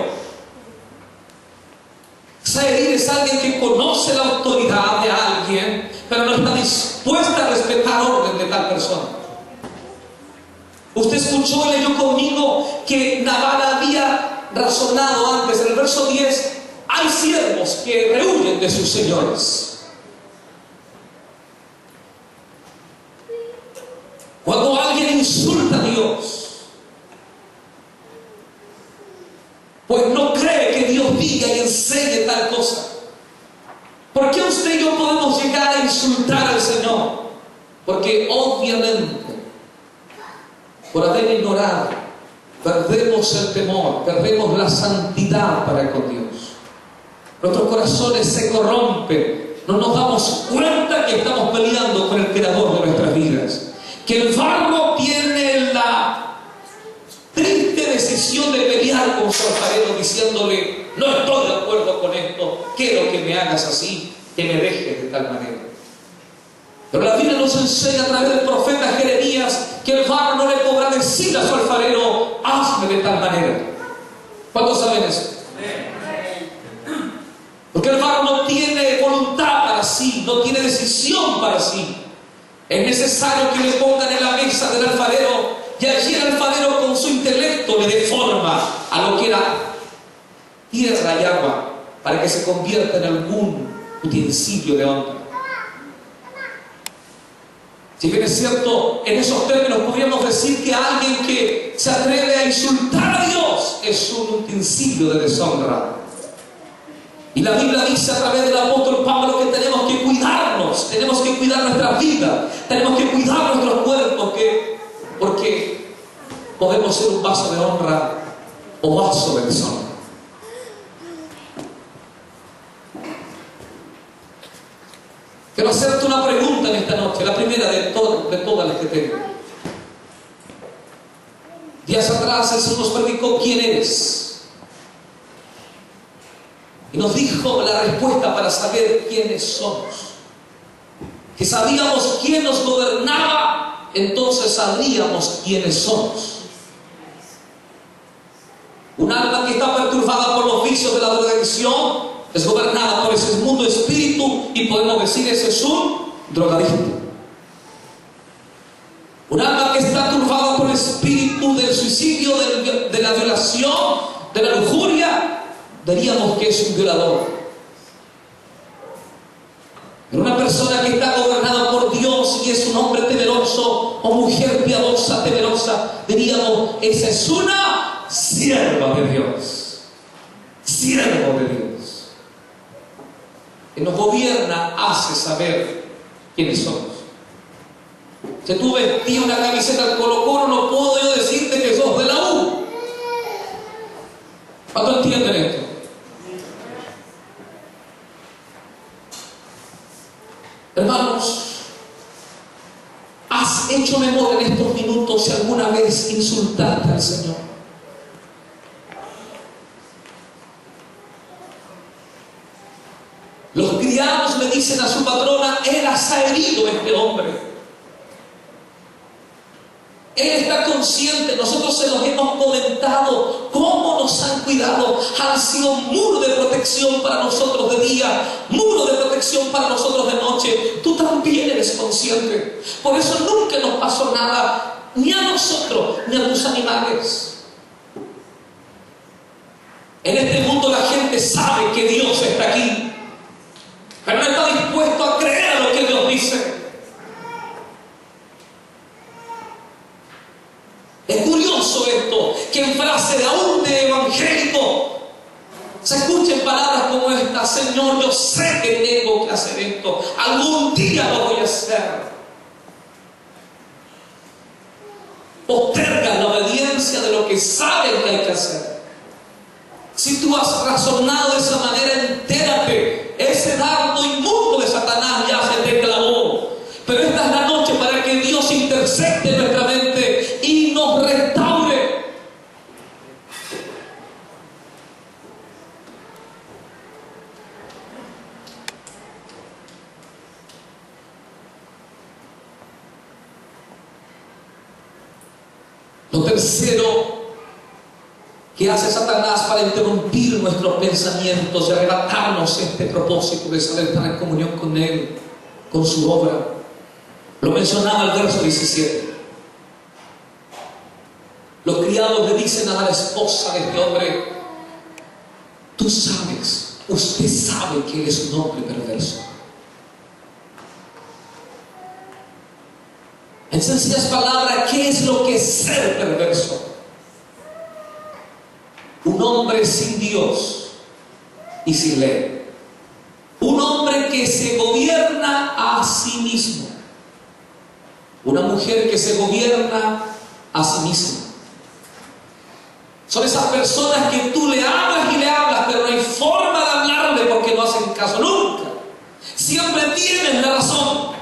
Zaherir es alguien que conoce la autoridad de alguien, pero no está dispuesta a respetar orden de tal persona. Usted escuchó y leyó conmigo que Nabal había razonado antes, en el verso 10, hay siervos que rehuyen de sus señores. Cuando alguien insulta a Dios, pues no cree que Dios diga y enseñe tal cosa. ¿Por qué usted y yo podemos llegar a insultar al Señor? Porque obviamente, por haber ignorado, perdemos el temor, perdemos la santidad para con Dios. Nuestros corazones se corrompen, no nos damos cuenta que estamos peleando con el creador de nuestras vidas. Que el barro tiene la triste decisión de pelear con su alfarero, diciéndole: no estoy de acuerdo con esto, quiero que me hagas así, que me dejes de tal manera. Pero la Biblia nos enseña a través del profeta Jeremías que el barro no le podrá decir a su alfarero: hazme de tal manera. ¿Cuántos saben eso? Porque el barro no tiene voluntad para sí, no tiene decisión para sí. Es necesario que le pongan en la mesa del alfarero, y allí el alfarero con su intelecto le dé forma a lo que era tierra y agua, para que se convierta en algún utensilio de honra. Si bien es cierto, en esos términos podríamos decir que alguien que se atreve a insultar a Dios es un utensilio de deshonra. Y la Biblia dice a través del apóstol Pablo que tenemos que cuidarnos, tenemos que cuidar nuestra vida, tenemos que cuidar nuestros cuerpos, porque podemos ser un vaso de honra o vaso de deshonra. Quiero hacerte una pregunta en esta noche, la primera de todas las que tengo. Días atrás el Señor nos predicó quién eres. Y nos dijo la respuesta para saber quiénes somos. Que sabíamos quién nos gobernaba, entonces sabríamos quiénes somos. Un alma que está perturbada por los vicios de la drogadicción es gobernada por ese mundo espíritu, y podemos decir: ese es un drogadicto. Un alma que está turbada por el espíritu del suicidio, de la violación, de la lujuria, diríamos que es un violador. Pero una persona que está gobernada por Dios y es un hombre temeroso o mujer piadosa, temerosa, diríamos: esa es una sierva de Dios. Siervo de Dios. Que nos gobierna hace saber quiénes somos. Si tú vestías una camiseta del Colo-Colo, no puedo yo decirte que sos de la U. ¿Cuánto entienden esto? Hermanos, ¿has hecho memoria en estos minutos si alguna vez insultaste al Señor? Los criados le dicen a su patrona: Él las ha herido, este hombre. Él está consciente, nosotros se los hemos comentado, cómo nos han cuidado. Han sido muro de protección para nosotros de día, muro de protección para nosotros de noche. Tú también eres consciente. Por eso nunca nos pasó nada, ni a nosotros, ni a tus animales. En este mundo la gente sabe que Dios está aquí, pero no está dispuesto a creer a lo que Dios dice. Es curioso esto, que en frase de aún de evangélico se escuchen palabras como esta: Señor, yo sé que tengo que hacer esto, algún día lo voy a hacer. Postergan la obediencia de lo que saben que hay que hacer. Si tú has razonado de esa manera, entérate, ese dardo inmundo de Satanás ya se te clavó. Pero esta es la noche para que Dios intercepte en nuestra mente y nos restaure. Lo tercero que hace Satanás para interrumpir nuestros pensamientos y arrebatarnos este propósito de saber estar en comunión con Él, con su obra, lo mencionaba el verso 17. Los criados le dicen a la esposa de este hombre: tú sabes, usted sabe que él es un hombre perverso. En sencillas palabras, ¿qué es lo que es ser perverso? Un hombre sin Dios y sin ley. Un hombre que se gobierna a sí mismo. Una mujer que se gobierna a sí misma. Son esas personas que tú le hablas y le hablas, pero no hay forma de hablarle porque no hacen caso nunca. Siempre tienen la razón.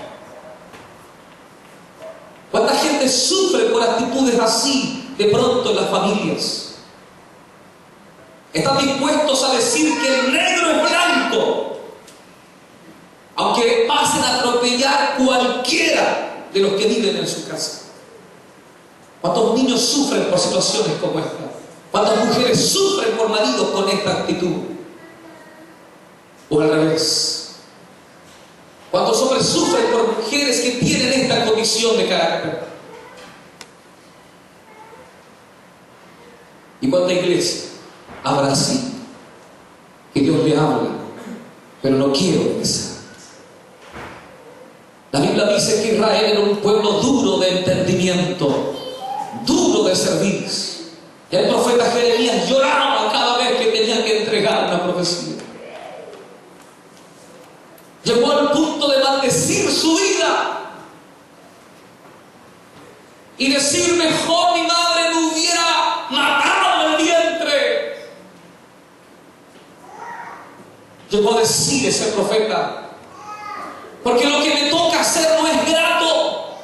¿Cuánta gente sufre por actitudes así de pronto en las familias? Están dispuestos a decir que el negro es blanco, aunque pasen a atropellar cualquiera de los que viven en su casa. ¿Cuántos niños sufren por situaciones como esta? ¿Cuántas mujeres sufren por maridos con esta actitud? O al revés. ¿Cuántos hombres sufren por mujeres que tienen esta condición de carácter? ¿Y cuánta iglesia habrá así? Que Dios le habla, pero no quiere obedecer. La Biblia dice que Israel era un pueblo duro de entendimiento, duro de servir. El profeta Jeremías lloraba cada vez que tenía que entregar una profecía. Llegó al punto de maldecir su vida y decir: mejor mi madre me hubiera matado en el vientre. Llegó a decir ese profeta: porque lo que me toca hacer no es grato.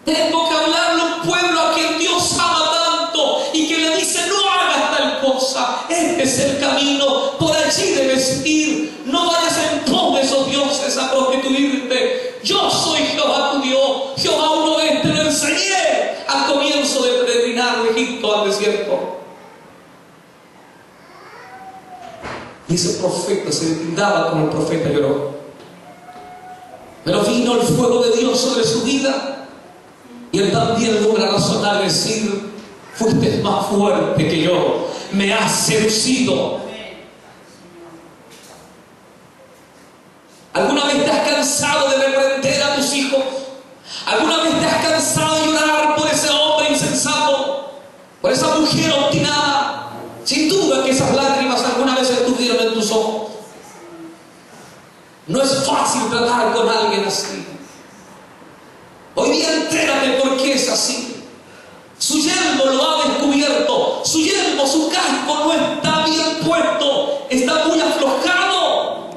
Tengo que hablarle a un pueblo a quien Dios ama tanto y que le dice: no hagas tal cosa, este es el camino, por allí debes ir, no vayas en pos de esos dioses a prostituirte. Yo soy Jehová tu Dios, Jehová uno es, te lo enseñé al comienzo de peregrinar de Egipto al desierto. Y ese profeta se brindaba como el profeta lloró. Pero vino el fuego de Dios sobre su vida y él también logra razonar y decir: fuiste más fuerte que yo, me has seducido. ¿Alguna vez te has cansado de reprender a tus hijos? ¿Alguna vez te has cansado de llorar por ese hombre insensato, por esa mujer obstinada? Sin duda que esas lágrimas alguna vez estuvieron en tus ojos. No es fácil tratar Hoy día entérate por qué es así. Su yelmo lo ha descubierto. Su yelmo, su casco no está bien puesto. Está muy aflojado.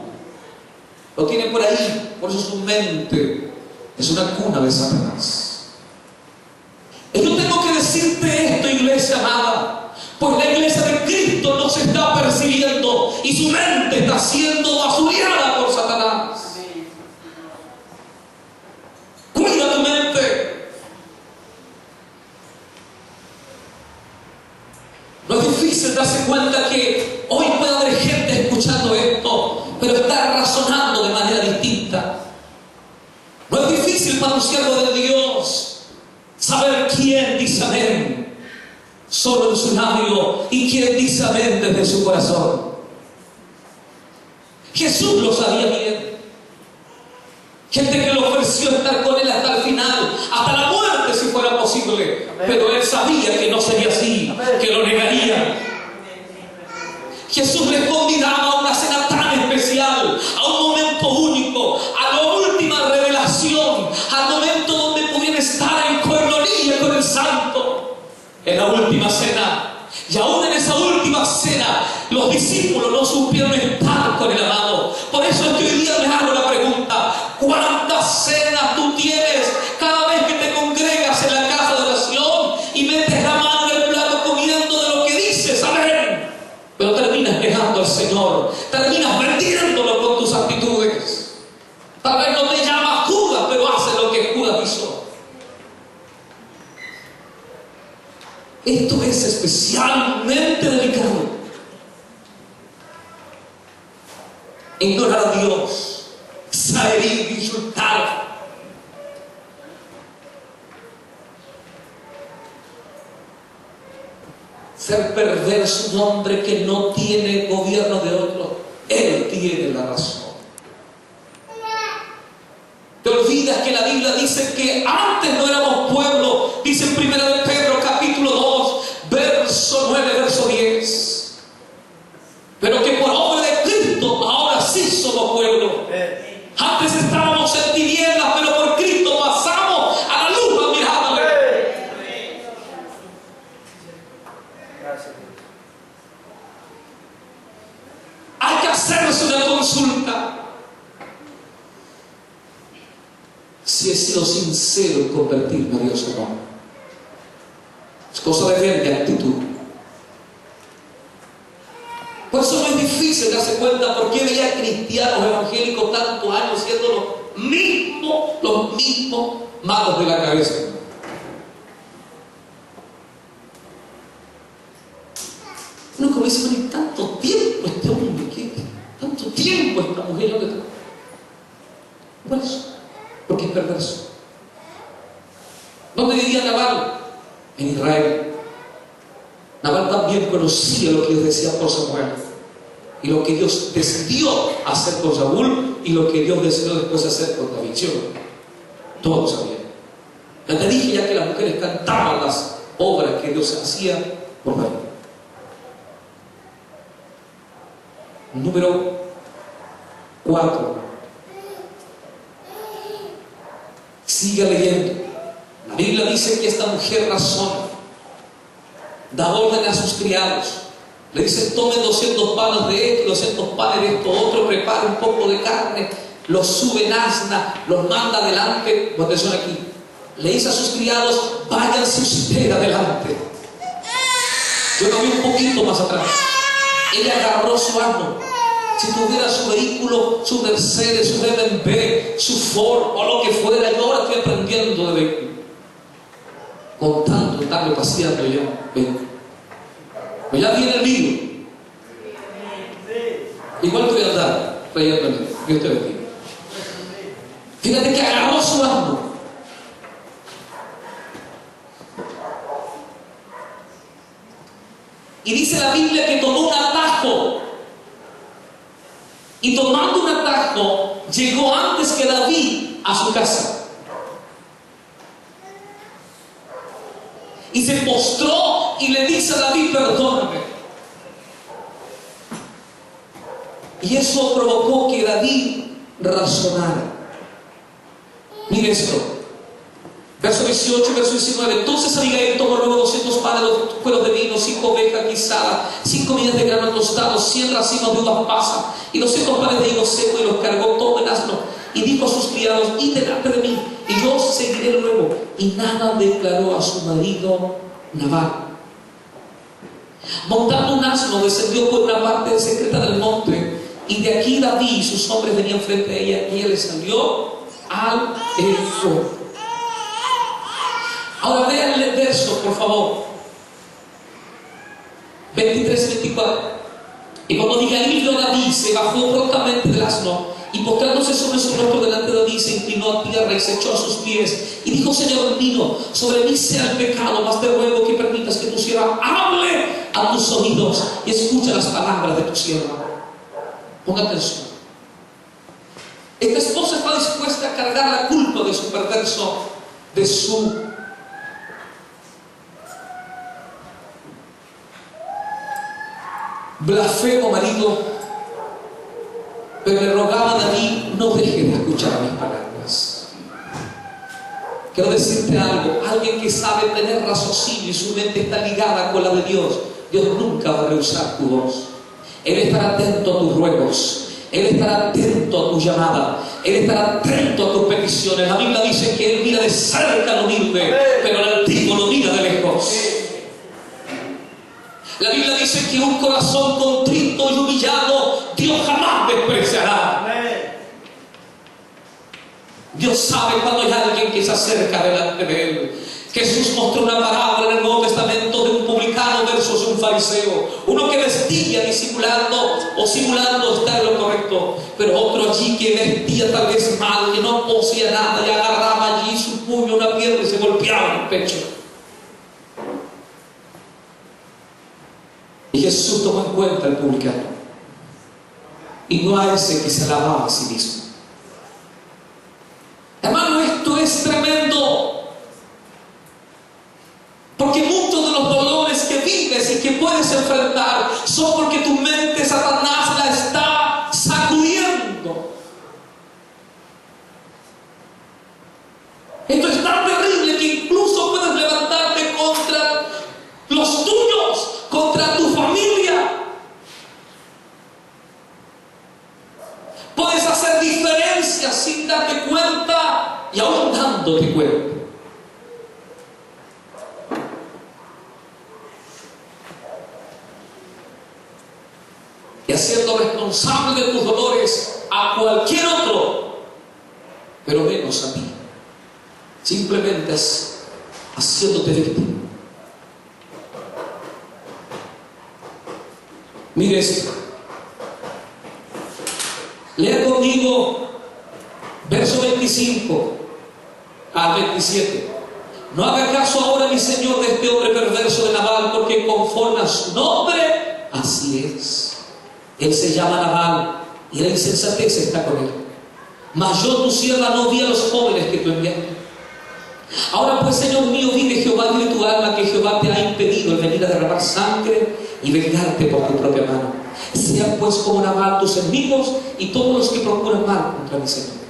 Lo tiene por ahí. Por eso su mente es una cuna de Satanás. Y yo tengo que decirte esto, iglesia amada. Pues la iglesia de Cristo no se está percibiendo y su mente está siendo basureada por Satanás. Cuida tu mente. No es difícil darse cuenta que hoy puede haber gente escuchando esto, pero está razonando de manera distinta. No es difícil para un siervo de Dios saber quién dice amén solo en su labio y quién dice amén desde su corazón. Jesús lo sabía bien. Gente que le ofreció estar con él hasta el final, hasta la muerte si fuera posible. Amén. Pero él sabía que no sería así. Amén. Que lo negaría. Jesús les convidaba a una cena tan especial, a un momento único, a la última revelación, al momento donde pudieran estar en coinonía con el Santo, en la última cena. Y aún en esa última cena, los discípulos no supieron estar con el amado. Por eso es que hoy día les hago la pregunta: ¿cuántas cenas tú tienes cada vez que te congregas en la casa de oración y metes la mano en el plato comiendo de lo que dices? Amén. Pero terminas dejando al Señor, terminas vendiéndolo con tus actitudes. Tal vez no te llamas Judas, pero haces lo que Judas hizo. Esto es especialmente delicado. Ignorar a Dios, saber insultar. Ser perverso, un hombre que no tiene gobierno de otro. Él tiene la razón. Te olvidas que la Biblia dice que antes no éramos pueblo. Dice en 1 de Pedro capítulo 2, verso 9, verso 10. Pero que por obra de Cristo ahora sí somos pueblo. Antes estábamos en tinieblas, pero por Cristo pasamos a la luz admirable. Hay que hacerse una consulta. Si he sido sincero en convertirme a Dios o no. Es cosa de ver de actitud. Por eso no es difícil darse cuenta por qué veía cristianos evangélicos tantos años siendo los mismos magos de la cabeza. Uno como dice: bueno, tanto tiempo este hombre, tanto tiempo esta mujer, por eso. Porque es perverso. ¿Dónde vivía Nabal? En Israel. Nabal también conocía lo que Dios decía por Samuel y lo que Dios decidió hacer con Saúl y lo que Dios decidió después hacer con David. Todos sabían. Ya te dije ya que las mujeres cantaban las obras que Dios hacía por David. Número 4. Siga leyendo. La Biblia dice que esta mujer razona, da orden a sus criados, le dice: tomen 200 panes de esto, 200 panes de esto otro, prepare un poco de carne, los sube en asna, los manda adelante. Atención aquí, le dice a sus criados: váyanse usted adelante. Yo lo vi un poquito más atrás. Ella agarró su asno. Si tuviera su vehículo, su Mercedes, su BMW, su Ford o lo que fuera, yo ahora estoy aprendiendo de vehículo. Con tanto estarme paseando ya, pues ya viene el mío. Igual que voy a andar trayéndole. Yo estoy aquí. Fíjate que agarró su asno. Y dice la Biblia que tomó un atajo. Y tomando un atajo, llegó antes que David a su casa. Y se postró y le dice a David: perdóname. Y eso provocó que David razonara. Mire esto. Verso 18, verso 19. Entonces Abigail tomó luego 200 panes, 2 cueros de vino, 5 ovejas guisadas, 5 medidas de grano tostado, 100 racimos de uvas pasas y 200 panes de higo seco, y los cargó todo en asno. Y dijo a sus criados: id delante de mí, y yo os seguiré luego. Y nada declaró a su marido Nabal. Montando un asno, descendió por una parte secreta del monte, y de aquí David y sus hombres venían frente a ella, y ella le salió al encuentro. Ahora vean el verso, por favor. 23-24. Y cuando Abigail vio a David, se bajó prontamente del asno, y postrándose sobre su rostro delante de David, se inclinó a tierra y se echó a sus pies, y dijo: Señor mío, sobre mí sea el pecado, mas te ruego que permitas que tu sierva hable a tus oídos y escucha las palabras de tu sierva. Ponga atención. Esta esposa está dispuesta a cargar la culpa de su perverso, de su blasfemo marido, pero le rogaba a David: no dejes de escuchar mis palabras. Quiero decirte algo: alguien que sabe tener raciocinio y su mente está ligada con la de Dios, Dios nunca va a rehusar tu voz. Él estará atento a tus ruegos, Él estará atento a tu llamada, Él estará atento a tus peticiones. La Biblia dice que Él mira de cerca al humilde, pero al altivo lo mira de lejos. La Biblia dice que un corazón contrito y humillado Dios jamás despreciará. Dios sabe cuando hay alguien que se acerca delante de Él. Jesús mostró una parábola en el Nuevo Testamento de un publicano versus un fariseo. Uno que vestía disimulando o simulando estar en lo correcto, pero otro allí que vestía tal vez mal, que no poseía nada, y agarraba allí su puño, una piedra, y se golpeaba en el pecho. Y Jesús tomó en cuenta al publicano, y no a ese que se alababa a sí mismo. Hermano, esto es tremendo, porque muchos de los dolores que vives y que puedes enfrentar son porque tu mente, Satanás, la está sacudiendo. Esto es tan terrible que incluso puedes levantarte contra los tuyos, contra tu familia. Puedes hacer diferencias sin darte cuenta y aún dándote cuenta. Y haciendo responsable de tus dolores a cualquier otro, pero menos a ti. Simplemente haciéndote víctima. Mire esto. Lea conmigo verso 25 al 27. No haga caso ahora, mi señor, de este hombre perverso de Nabal, porque conforme a su nombre, así es. Él se llama Nabal, y la insensatez está con él. Mas yo, tu sierva, no vi a los jóvenes que tú enviaste. Ahora pues, Señor mío, vive Jehová, dile tu alma que Jehová te ha impedido el venir a derramar sangre y vengarte por tu propia mano. Sean pues como Nabal tus enemigos y todos los que procuran mal contra mi Señor.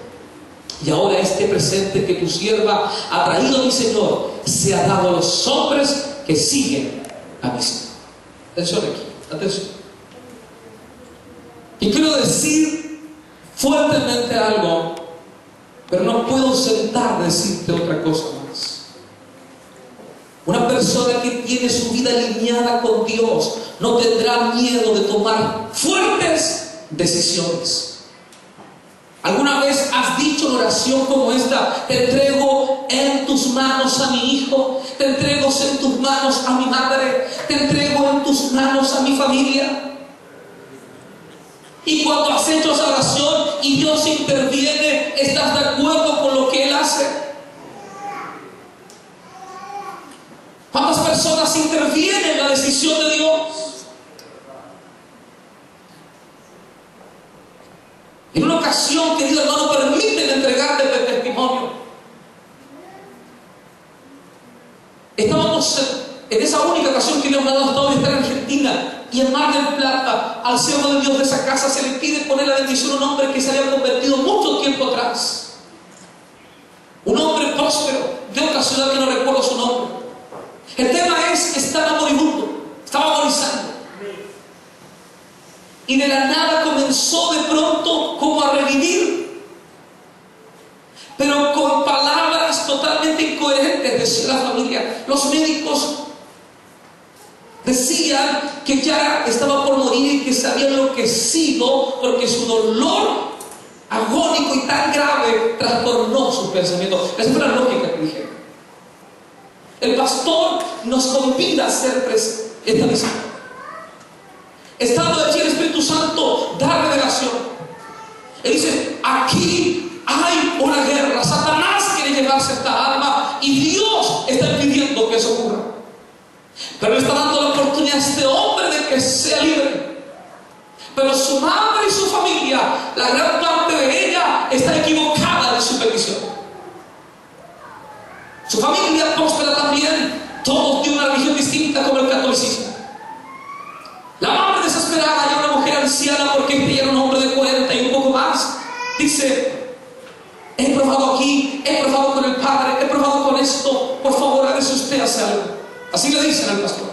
Y ahora este presente que tu sierva ha traído a mi Señor se ha dado a los hombres que siguen a mi Señor. Atención aquí, atención. Y quiero decir fuertemente algo, pero no puedo sentar a decirte otra cosa más. Una persona que tiene su vida alineada con Dios no tendrá miedo de tomar fuertes decisiones. ¿Alguna vez has dicho una oración como esta? Te entrego en tus manos a mi hijo, te entrego en tus manos a mi madre, te entrego en tus manos a mi familia. Y cuando has hecho esa oración y Dios interviene, ¿estás de acuerdo con lo que Él hace? ¿Cuántas personas intervienen en la decisión de Dios? En una ocasión, querido hermano, permíteme entregarte este testimonio. Estábamos en esa única ocasión que Dios me ha dado de estar en Argentina, y en Mar del Plata, al siervo de Dios de esa casa se le pide poner la bendición a un hombre que se había convertido mucho tiempo atrás. Un hombre próspero, de otra ciudad que no recuerdo su nombre. El tema es que estaba moribundo, estaba agonizando. Y de la nada comenzó de pronto como a revivir, pero con palabras totalmente incoherentes, decía la familia. Los médicos decían que ya estaba por morir y que se había enloquecido porque su dolor agónico y tan grave trastornó sus pensamientos. Esa fue la lógica que dijeron. El pastor nos convida a hacer esta visita. Estando allí el Espíritu Santo da revelación. Él dice: aquí hay una guerra. Satanás quiere llevarse esta alma y Dios está impidiendo que eso ocurra. Pero le está dando la oportunidad a este hombre de que sea libre. Pero su madre y su familia, la gran parte de ella está equivocada de su petición. Su familia próspera también, todos de una religión distinta como el catolicismo. La madre desesperada, ya una mujer anciana, porque este ya era un hombre de 40 y un poco más, dice: he probado aquí, he probado con el padre, he probado con esto, por favor, a ver si usted hace algo. Así le dicen al pastor.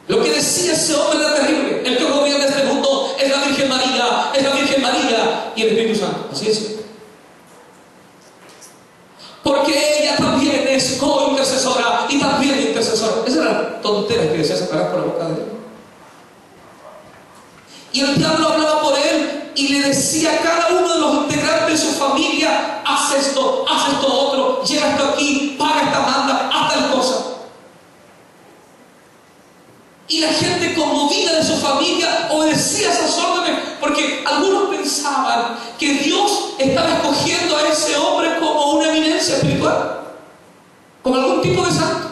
Lo que decía ese hombre era terrible. El que gobierna este mundo es la Virgen María, es la Virgen María y el Espíritu Santo. Así es. Porque ella también es co-intercesora y también intercesora. Esa era la tontera que decía sacar por la boca de él. Y el diablo hablaba por él y le decía a cada uno de los integrantes de su familia: haz esto otro, llega hasta aquí, paga esta manda, haz tal cosa. Y la gente conmovida de su familia obedecía esas órdenes, porque algunos pensaban que Dios estaba escogiendo a ese hombre como una eminencia espiritual, como algún tipo de santo.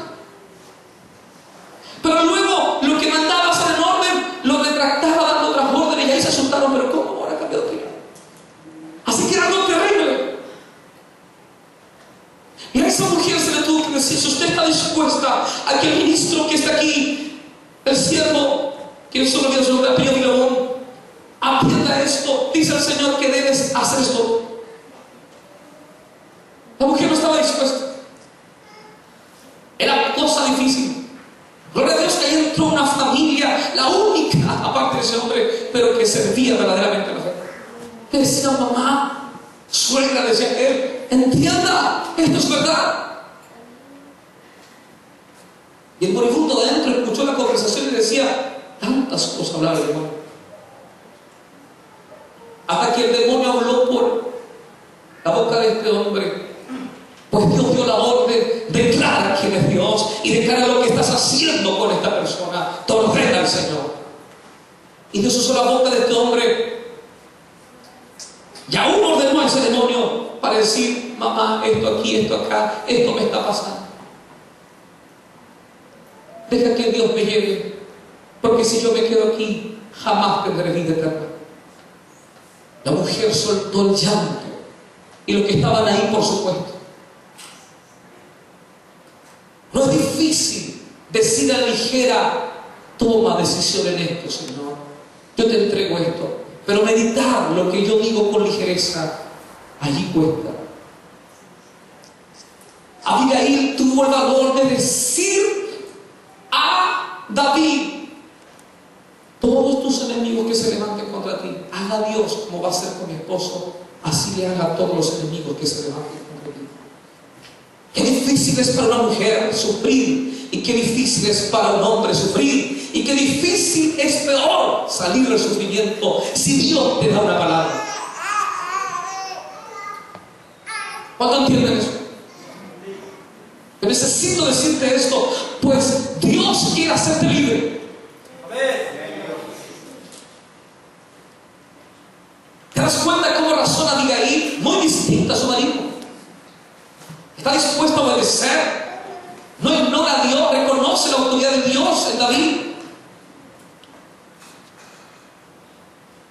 Pero luego lo que mandaba hacer en orden lo retractaba dando otras órdenes, y ahí se asustaron: pero ¿cómo ahora cambió de opinión? Así que era algo terrible. Y a esa mujer se le tuvo que decir: si usted está dispuesta a que el ministro que está aquí, el siervo, quien solo viene su nombre, Pío Vilobón, atienda esto, dice el Señor que debes hacer esto. La mujer no estaba dispuesta. Era cosa difícil. Gloria a Dios que ahí entró una familia, la única, aparte de ese hombre, pero que servía verdaderamente a la fe. Le decía: mamá, suegra, decía él, entienda, esto es verdad. Y el moribundo de adentro escuchó la conversación y decía: tantas cosas hablaba el demonio. Hasta que el demonio habló por la boca de este hombre. Pues Dios dio la orden: declara quién es Dios y declara lo que estás haciendo con esta persona. Te ordena el Señor. Y Dios usó la boca de este hombre y aún ordenó a ese demonio para decir: mamá, esto aquí, esto acá, esto me está pasando. Deja que Dios me lleve, porque si yo me quedo aquí, jamás tendré vida eterna. La mujer soltó el llanto y los que estaban ahí, por supuesto. No es difícil decir a la ligera: toma decisión en esto, Señor, yo te entrego esto. Pero meditar lo que yo digo con ligereza, allí cuesta. Abigail tuvo el valor de decir a David: todos tus enemigos que se levanten contra ti, haga Dios como va a hacer con mi esposo, así le haga a todos los enemigos que se levanten contra ti. Qué difícil es para una mujer sufrir, y qué difícil es para un hombre sufrir, y qué difícil es, peor, salir del sufrimiento si Dios te da una palabra. ¿Cuánto entienden eso? Yo necesito decirte esto, pues Dios quiere hacerte libre. ¿Te das cuenta cómo razona Abigail? Muy distinta a su marido. Está dispuesta a obedecer. No ignora a Dios, reconoce la autoridad de Dios en David.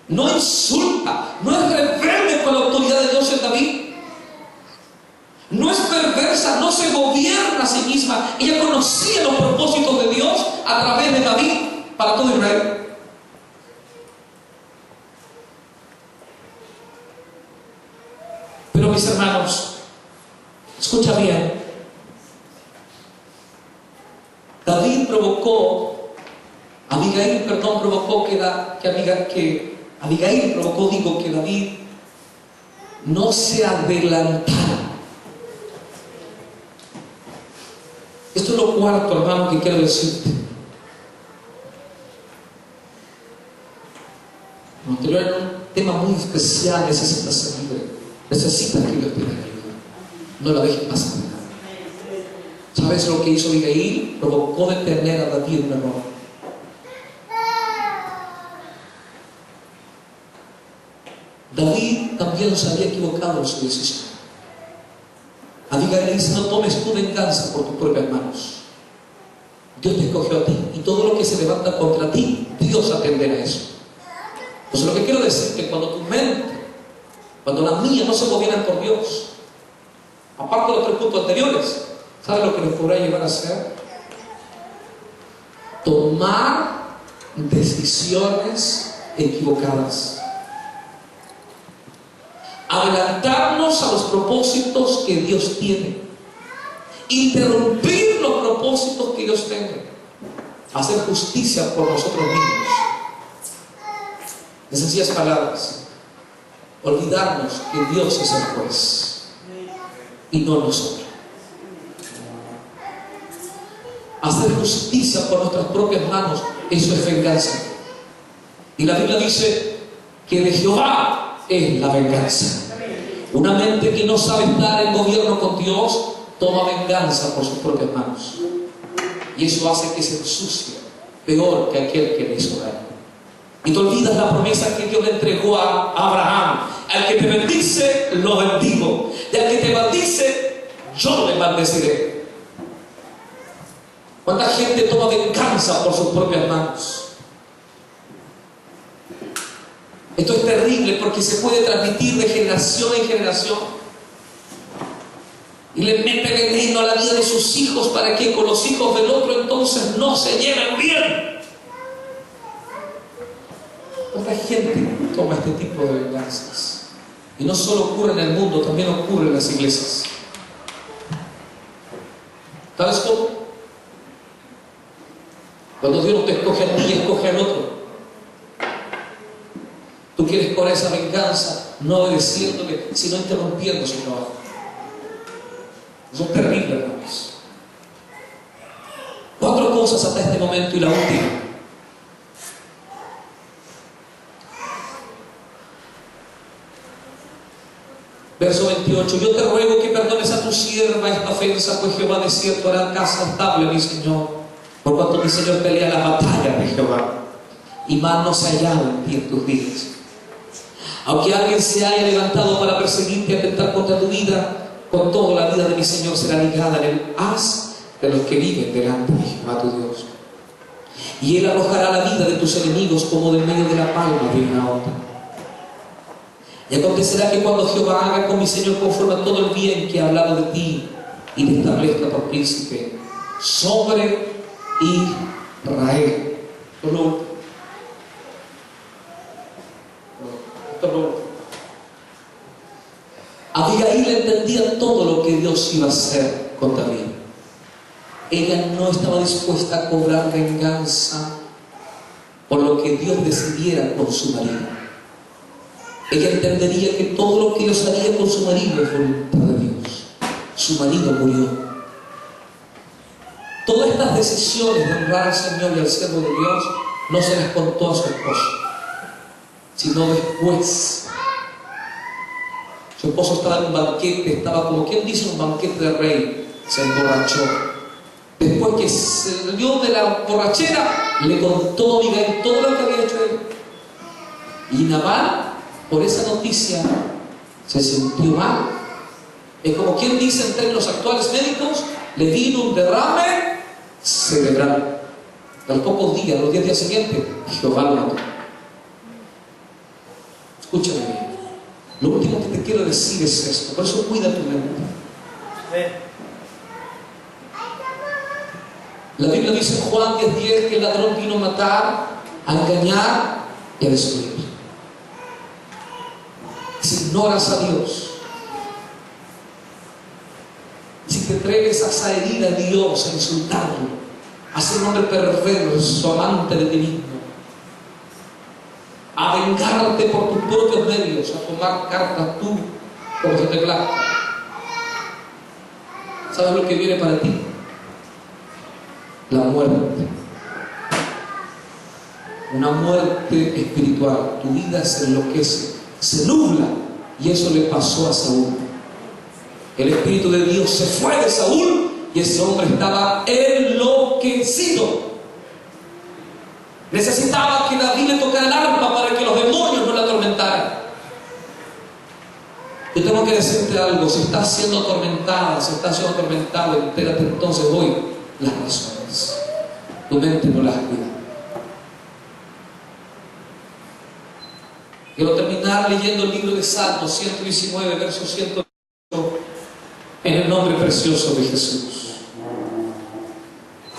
No insulta, no es rebelde con la autoridad de Dios en David. No es perversa, no se gobierna a sí misma. Ella conocía los propósitos de Dios a través de David para todo Israel. Pero mis hermanos, Escucha bien. Abigail provocó que David no se adelantara. Esto es lo cuarto, hermano, que quiero decirte. Lo anterior era un tema muy especial. Necesitas ser libre. Necesitas que Dios te dé ayuda. No la dejes pasar. ¿Sabes lo que hizo Abigail? Provocó detener a David un error. David también se había equivocado en su decisión. Abigail le dice: no tomes tu venganza por tus propias manos. Dios te escogió a ti, y todo lo que se levanta contra ti, Dios atenderá a eso. Entonces, lo que quiero decir es que cuando tu mente, cuando la mía no se gobiernan por Dios, aparte de los 3 puntos anteriores, ¿sabes lo que nos podrá llevar a hacer? Tomar decisiones equivocadas. Adelantarnos a los propósitos que Dios tiene. Interrumpir los propósitos que Dios tenga. Hacer justicia por nosotros mismos. En sencillas palabras, olvidarnos que Dios es el juez y no nosotros. Hacer justicia por nuestras propias manos, eso es venganza. Y la Biblia dice que de Jehová es la venganza. Una mente que no sabe estar en gobierno con Dios toma venganza por sus propias manos, y eso hace que se ensucie peor que aquel que le hizo daño. Y te olvidas la promesa que Dios le entregó a Abraham: al que te bendice, lo bendigo, y al que te maldice, yo le maldeciré. ¿Cuánta gente toma venganza por sus propias manos? Esto es terrible porque se puede transmitir de generación en generación. Y le mete veneno a la vida de sus hijos para que con los hijos del otro entonces no se lleven bien. ¿Cuánta gente toma este tipo de venganzas? Y no solo ocurre en el mundo, también ocurre en las iglesias. ¿Sabes cómo? Cuando Dios no te escoge a ti, escoge al otro. Tú quieres con esa venganza, no obedeciéndole, sino interrumpiendo su trabajo. Eso es terrible, hermanos. 4 cosas hasta este momento, y la última. Verso 28: yo te ruego que perdones a tu sierva esta ofensa, pues Jehová de cierto hará casa estable a mi Señor, por cuanto mi Señor pelea la batalla de Jehová, y mal no se ha hallado en ti en tus días. Aunque alguien se haya levantado para perseguirte y atentar contra tu vida, con todo la vida de mi Señor será ligada en el haz de los que viven delante de Jehová tu Dios. Y Él arrojará la vida de tus enemigos como del medio de la palma de una onda. Y acontecerá que cuando Jehová haga con mi Señor conforme a todo el bien que ha hablado de ti, y te establezca por príncipe sobre Israel. Abigail entendía todo lo que Dios iba a hacer con David. Ella no estaba dispuesta a cobrar venganza por lo que Dios decidiera con su marido. Ella entendería que todo lo que Dios haría con su marido es voluntad de Dios. Su marido murió. Todas estas decisiones de honrar al Señor y al siervo de Dios no se las contó a su esposo, sino después. Su esposo estaba en un banquete, estaba como quien dice un banquete de rey, se emborrachó. Después que salió de la borrachera, le contó a Abigail todo lo que había hecho él. Y Nabal, por esa noticia, se sintió mal. Es como quien dice en términos actuales médicos, le vino un derrame cerebral. A los pocos días, los 10 días siguientes, Jehová lo mató. Escúchame bien. Lo último que te quiero decir es esto, por eso cuida tu mente. La Biblia dice en Juan 10:10 que el ladrón vino a matar, a engañar y a destruir. Si ignoras a Dios, si te atreves a herir a Dios, a insultarlo, a ser un hombre perverso, amante de ti mismo, a vengarte por tus propios medios, a tomar cartas tú como se te plazca, ¿sabes lo que viene para ti? La muerte. Una muerte espiritual. Tu vida se enloquece, se nubla, y eso le pasó a Saúl. El Espíritu de Dios se fue de Saúl y ese hombre estaba enloquecido. Necesitaba que David le tocara el arpa para que los demonios no la atormentaran. Yo tengo que decirte algo: si estás siendo atormentada, si estás siendo atormentado, entérate entonces hoy las razones. Tu mente no las cuida. Quiero terminar leyendo el libro de Salmos 119, verso 108, en el nombre precioso de Jesús.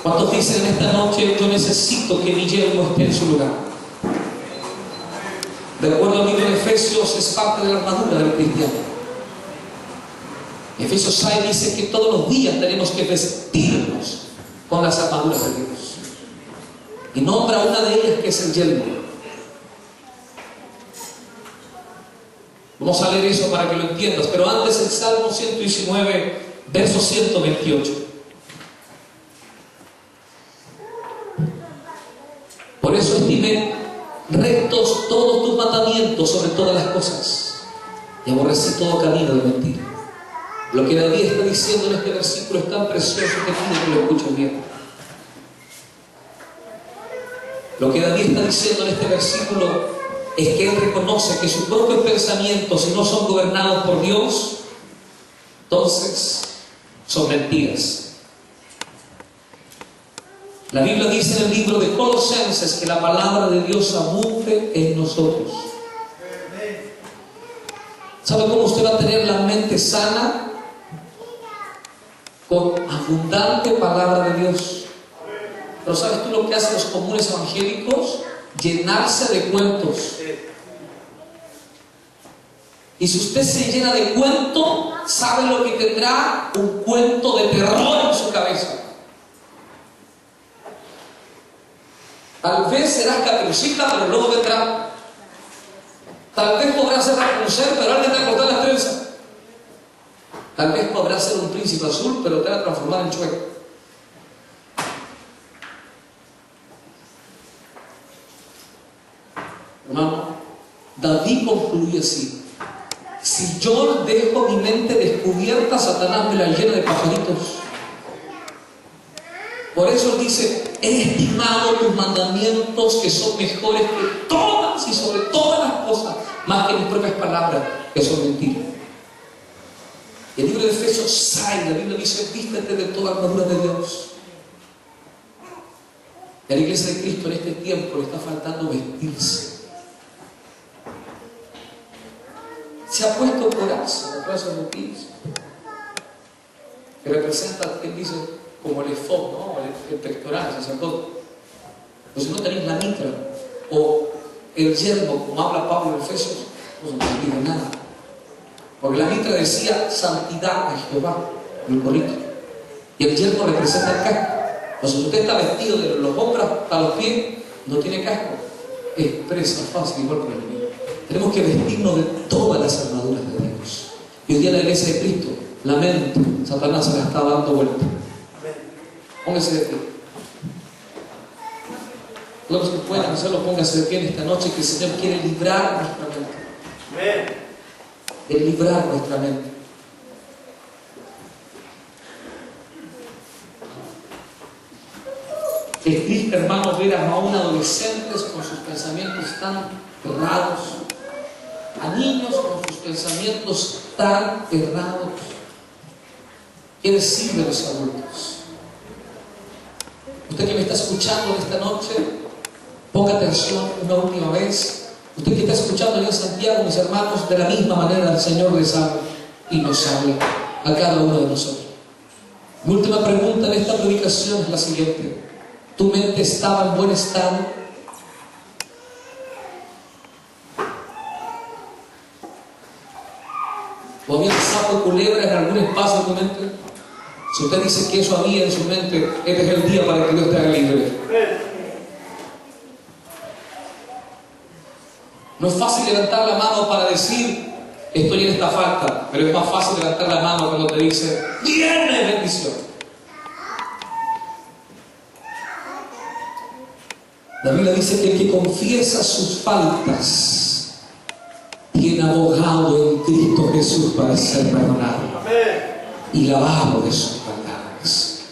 ¿Cuántos dicen en esta noche: yo necesito que mi yermo esté en su lugar? De acuerdo al libro de Efesios, es parte de la armadura del cristiano. Efesios 6 dice que todos los días tenemos que vestirnos con las armaduras de Dios. Y nombra una de ellas, que es el yelmo. Vamos a leer eso para que lo entiendas, pero antes el Salmo 119, verso 128. Por eso estimé rectos todos tus mandamientos sobre todas las cosas, y aborrecí todo camino de mentira. Lo que David está diciendo en este versículo es tan precioso que pido que lo escuchen bien. Lo que David está diciendo en este versículo es que él reconoce que sus propios pensamientos, si no son gobernados por Dios, entonces son mentiras. La Biblia dice en el libro de Colosenses que la palabra de Dios abunde en nosotros. ¿Sabe cómo usted va a tener la mente sana? Con abundante palabra de Dios. Pero ¿sabes tú lo que hacen los comunes evangélicos? Llenarse de cuentos. Y si usted se llena de cuento, ¿sabe lo que tendrá? Un cuento de terror en su cabeza. Tal vez serás Caperucita, pero luego vendrá. Tal vez podrás ser Rapunzel, pero alguien te va a cortar las trenzas. Tal vez podrás ser un príncipe azul, pero te va a transformar en chueco. Hermano, David concluye así: si yo dejo mi mente descubierta, Satanás me la llena de pajaritos. Por eso él dice: he estimado tus mandamientos, que son mejores que todas y sobre todas las cosas, más que mis propias palabras, que son mentiras. Y el libro de Efesios 6, la Biblia dice: vístete de toda armadura de Dios. Y a la iglesia de Cristo en este tiempo le está faltando vestirse. Se ha puesto coraza, la coraza de los pies, que representa, él dice, como el efod, ¿no? El pectoral, el sacerdote. Pues si no tenéis la mitra o el yelmo, como habla Pablo en Efesios, no se te olvide nada. Porque la mitra decía santidad a Jehová, en el corrito. Y el yelmo representa el casco. Pues si usted está vestido de los hombros hasta los pies, no tiene casco, es presa fácil, igual que el enemigo. Tenemos que vestirnos de todas las armaduras de Dios. Y hoy día en la iglesia de Cristo, la mente, Satanás se la está dando vuelta. Póngase de pie. Todos los que puedan hacerlo, póngase de pie en esta noche, que el Señor quiere librar nuestra mente. De librar nuestra mente. Es triste, hermanos, ver aún adolescentes con sus pensamientos tan errados, a niños con sus pensamientos tan errados. ¿Qué decir de los adultos? Usted que me está escuchando en esta noche, ponga atención una última vez. Usted que está escuchando en Santiago, mis hermanos, de la misma manera el Señor les habla y nos habla a cada uno de nosotros. Mi última pregunta en esta predicación es la siguiente: ¿tu mente estaba en buen estado? ¿O había sapo y culebra en algún espacio de tu mente? Si usted dice que eso había en su mente, este es el día para que Dios te haga libre. No es fácil levantar la mano para decir estoy en esta falta, pero es más fácil levantar la mano cuando te dice viene bendición. La Biblia dice que el que confiesa sus faltas tiene abogado en Cristo Jesús para ser perdonado y lavado de sus maldades.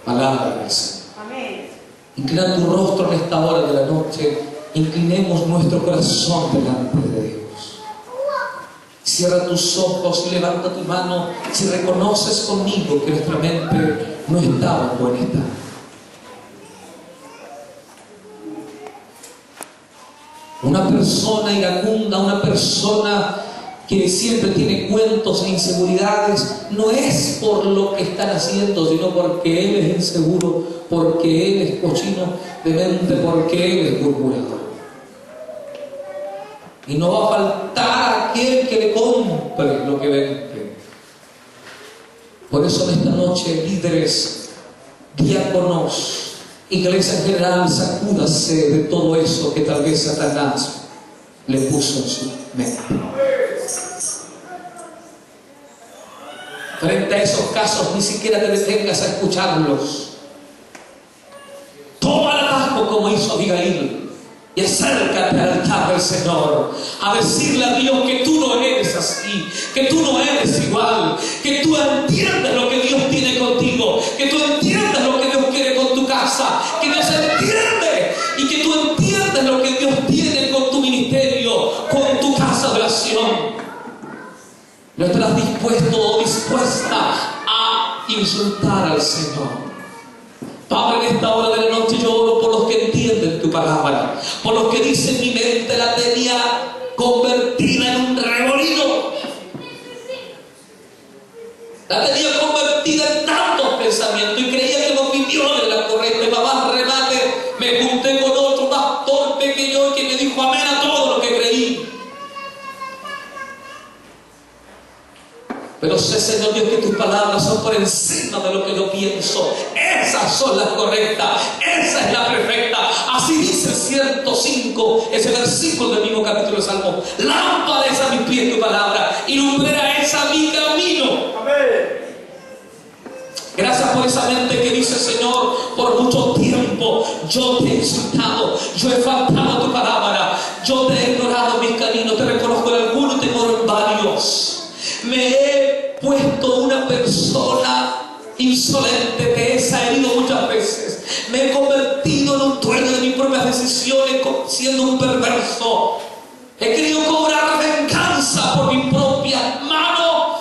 Palabra del Señor. Inclina tu rostro en esta hora de la noche. Inclinemos nuestro corazón delante de Dios. Cierra tus ojos y levanta tu mano si reconoces conmigo que nuestra mente no estaba en buen estado. Una persona iracunda, una persona que siempre tiene cuentos e inseguridades, no es por lo que están haciendo, sino porque él es inseguro, porque él es cochino de mente, porque él es murmurador. Y no va a faltar aquel que le compre lo que vende. Por eso en esta noche, líderes, diáconos, iglesia en general, sacúdase de todo eso que tal vez Satanás le puso en su mente. Frente a esos casos, ni siquiera te detengas a escucharlos. Toma el atajo como hizo Abigail y acércate al altar del Señor a decirle a Dios que tú no eres así, que tú no eres igual, que tú entiendes lo que Dios tiene contigo, que tú entiendes lo que Dios quiere con tu casa, que Dios entiende y que tú entiendes lo que Dios tiene con tu ministerio, con tu casa de oración. No estarás dispuesto o dispuesta a insultar al Señor. Padre, en esta hora de la noche yo oro por los que entienden tu palabra, por los que dicen mi mente la tenía convertida en un remolino, la tenía convertida en tantos pensamientos y creía que mi opinión era la correcta. Y mamá, remate, me junté con otro más torpe que yo y que me dijo amén a todo lo que creí. Pero sé, Señor Dios, que tus palabras son por encima de lo que yo pienso. Esas son las correctas, esa es la perfecta. Así dice el 105, ese versículo del mismo capítulo de Salmo. Lámpara es a mis pies tu palabra y lumbrera es a mi camino. Amén. Gracias por esa mente que dice, Señor, por mucho tiempo yo te he insultado, yo he faltado a tu palabra, yo te he ignorado mis caminos, te reconozco en algunos, te ignoro en varios. Me he puesto una persona insolente, te he herido muchas veces. Me he convertido en un dueño de mis propias decisiones, siendo un perverso. He querido cobrar venganza por mis propias manos.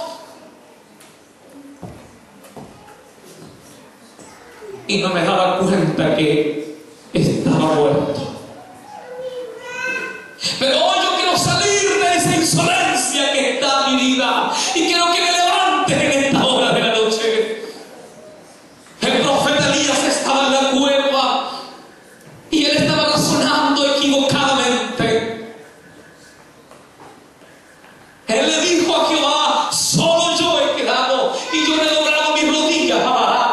Y no me daba cuenta que estaba muerto. Pero hoy yo quiero salir de esa insolencia que está en mi vida y quiero que me levantes en esta hora de la noche. El profeta Elías estaba en la cueva y él estaba razonando equivocadamente. Él le dijo a Jehová, solo yo he quedado y yo he doblado mis rodillas a Baal.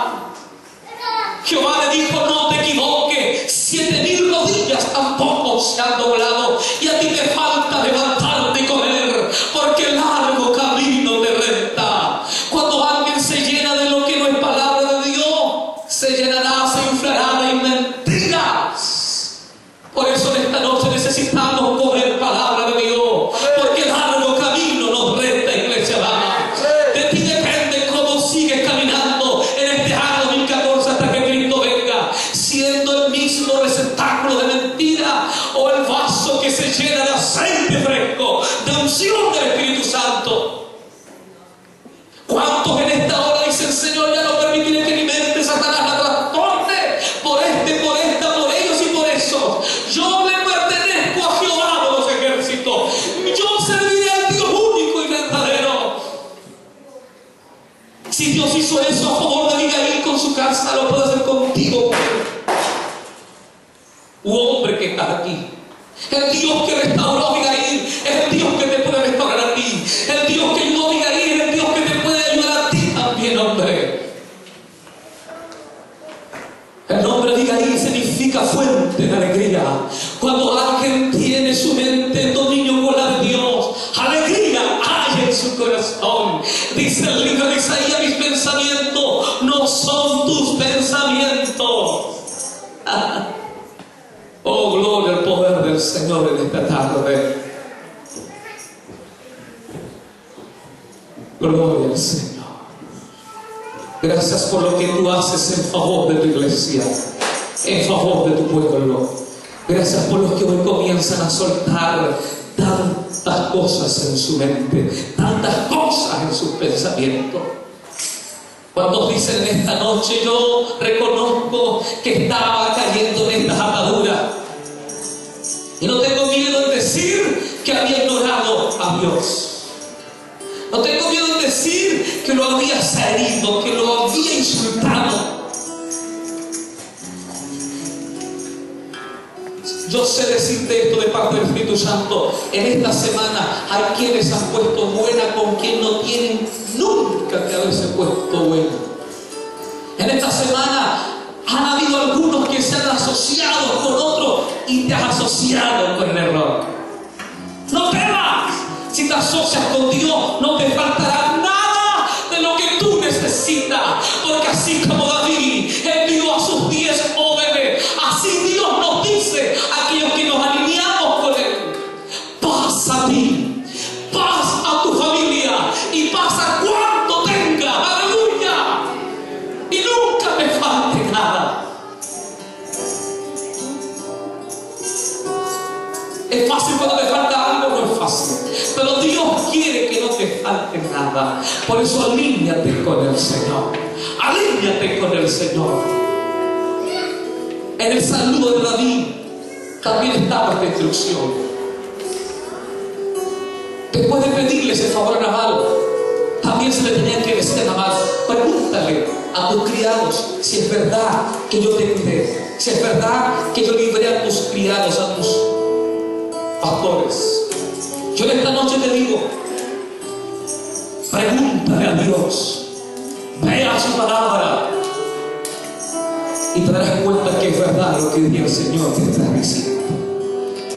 Jehová le dijo, no te equivoques, 7,000 rodillas tampoco se han doblado y a ti te falta levantarte y comer, porque largo camino te resta. Cuando alguien se llena de lo que no es palabra de Dios, se llenará, se inflará de mentiras. Por eso en esta noche necesitamos comer palabra de Dios, porque largo camino nos resta, iglesia amada. De ti depende cómo sigues caminando en este año 2014 hasta que Cristo venga, siendo el mismo receptáculo de mentira o el vaso que se llena de aceite fresco, de unción del Espíritu Santo. ¿Cuántos en esta hora dicen, Señor, ya no permitiré que mi mente Satanás la trastorne por esta, por ellos y por eso? Yo le pertenezco a Jehová de los ejércitos. Yo serviré al Dios único y verdadero. Si Dios hizo eso a favor de Abigail con su casa, lo puede hacer contigo, hombre que está aquí. El Dios que restauró a Abigail es el Dios que te puede restaurar a ti. El Dios que ayudó a Abigail es el Dios que te puede ayudar a ti corazón. Dice el libro de Isaías: mis pensamientos no son tus pensamientos. Oh, gloria al poder del Señor en esta tarde. Gloria al Señor. Gracias por lo que tú haces en favor de tu iglesia, en favor de tu pueblo. Gracias por los que hoy comienzan a soltar tantas cosas en su mente, tantas cosas en sus pensamientos. ¿Cuántos dicen en esta noche: yo reconozco que estaba cayendo en estas ataduras y no tengo miedo en decir que había ignorado a Dios? No tengo miedo en decir que lo había herido, que lo había insultado. Yo sé decirte esto de parte del Espíritu Santo. En esta semana hay quienes han puesto buena con quien no tienen nunca que haberse puesto bueno. En esta semana han habido algunos que se han asociado con otros y te has asociado con el error. No temas. Si te asocias con Dios, no te faltará nada de lo que tú necesitas. Porque así como David envió a sus 10 jóvenes, así Dios nos dice a aquellos que nos alineamos con Él: paz a ti, paz a tu familia y paz a cuanto tengas. ¡Aleluya! Y nunca me falte nada. Es fácil cuando te falta algo, no es fácil. Pero Dios quiere que no te falte nada. Por eso alíñate con el Señor. Alíñate con el Señor. En el saludo de David también estaba esta instrucción. Después de pedirle ese favor a Nabal, también se le tenía que decir a Nabal: pregúntale a tus criados si es verdad que yo te cuidé, si es verdad que yo libré a tus criados, a tus pastores. Yo en esta noche te digo: pregúntale a Dios, vea su palabra y te darás cuenta que es verdad lo que el Señor te está diciendo.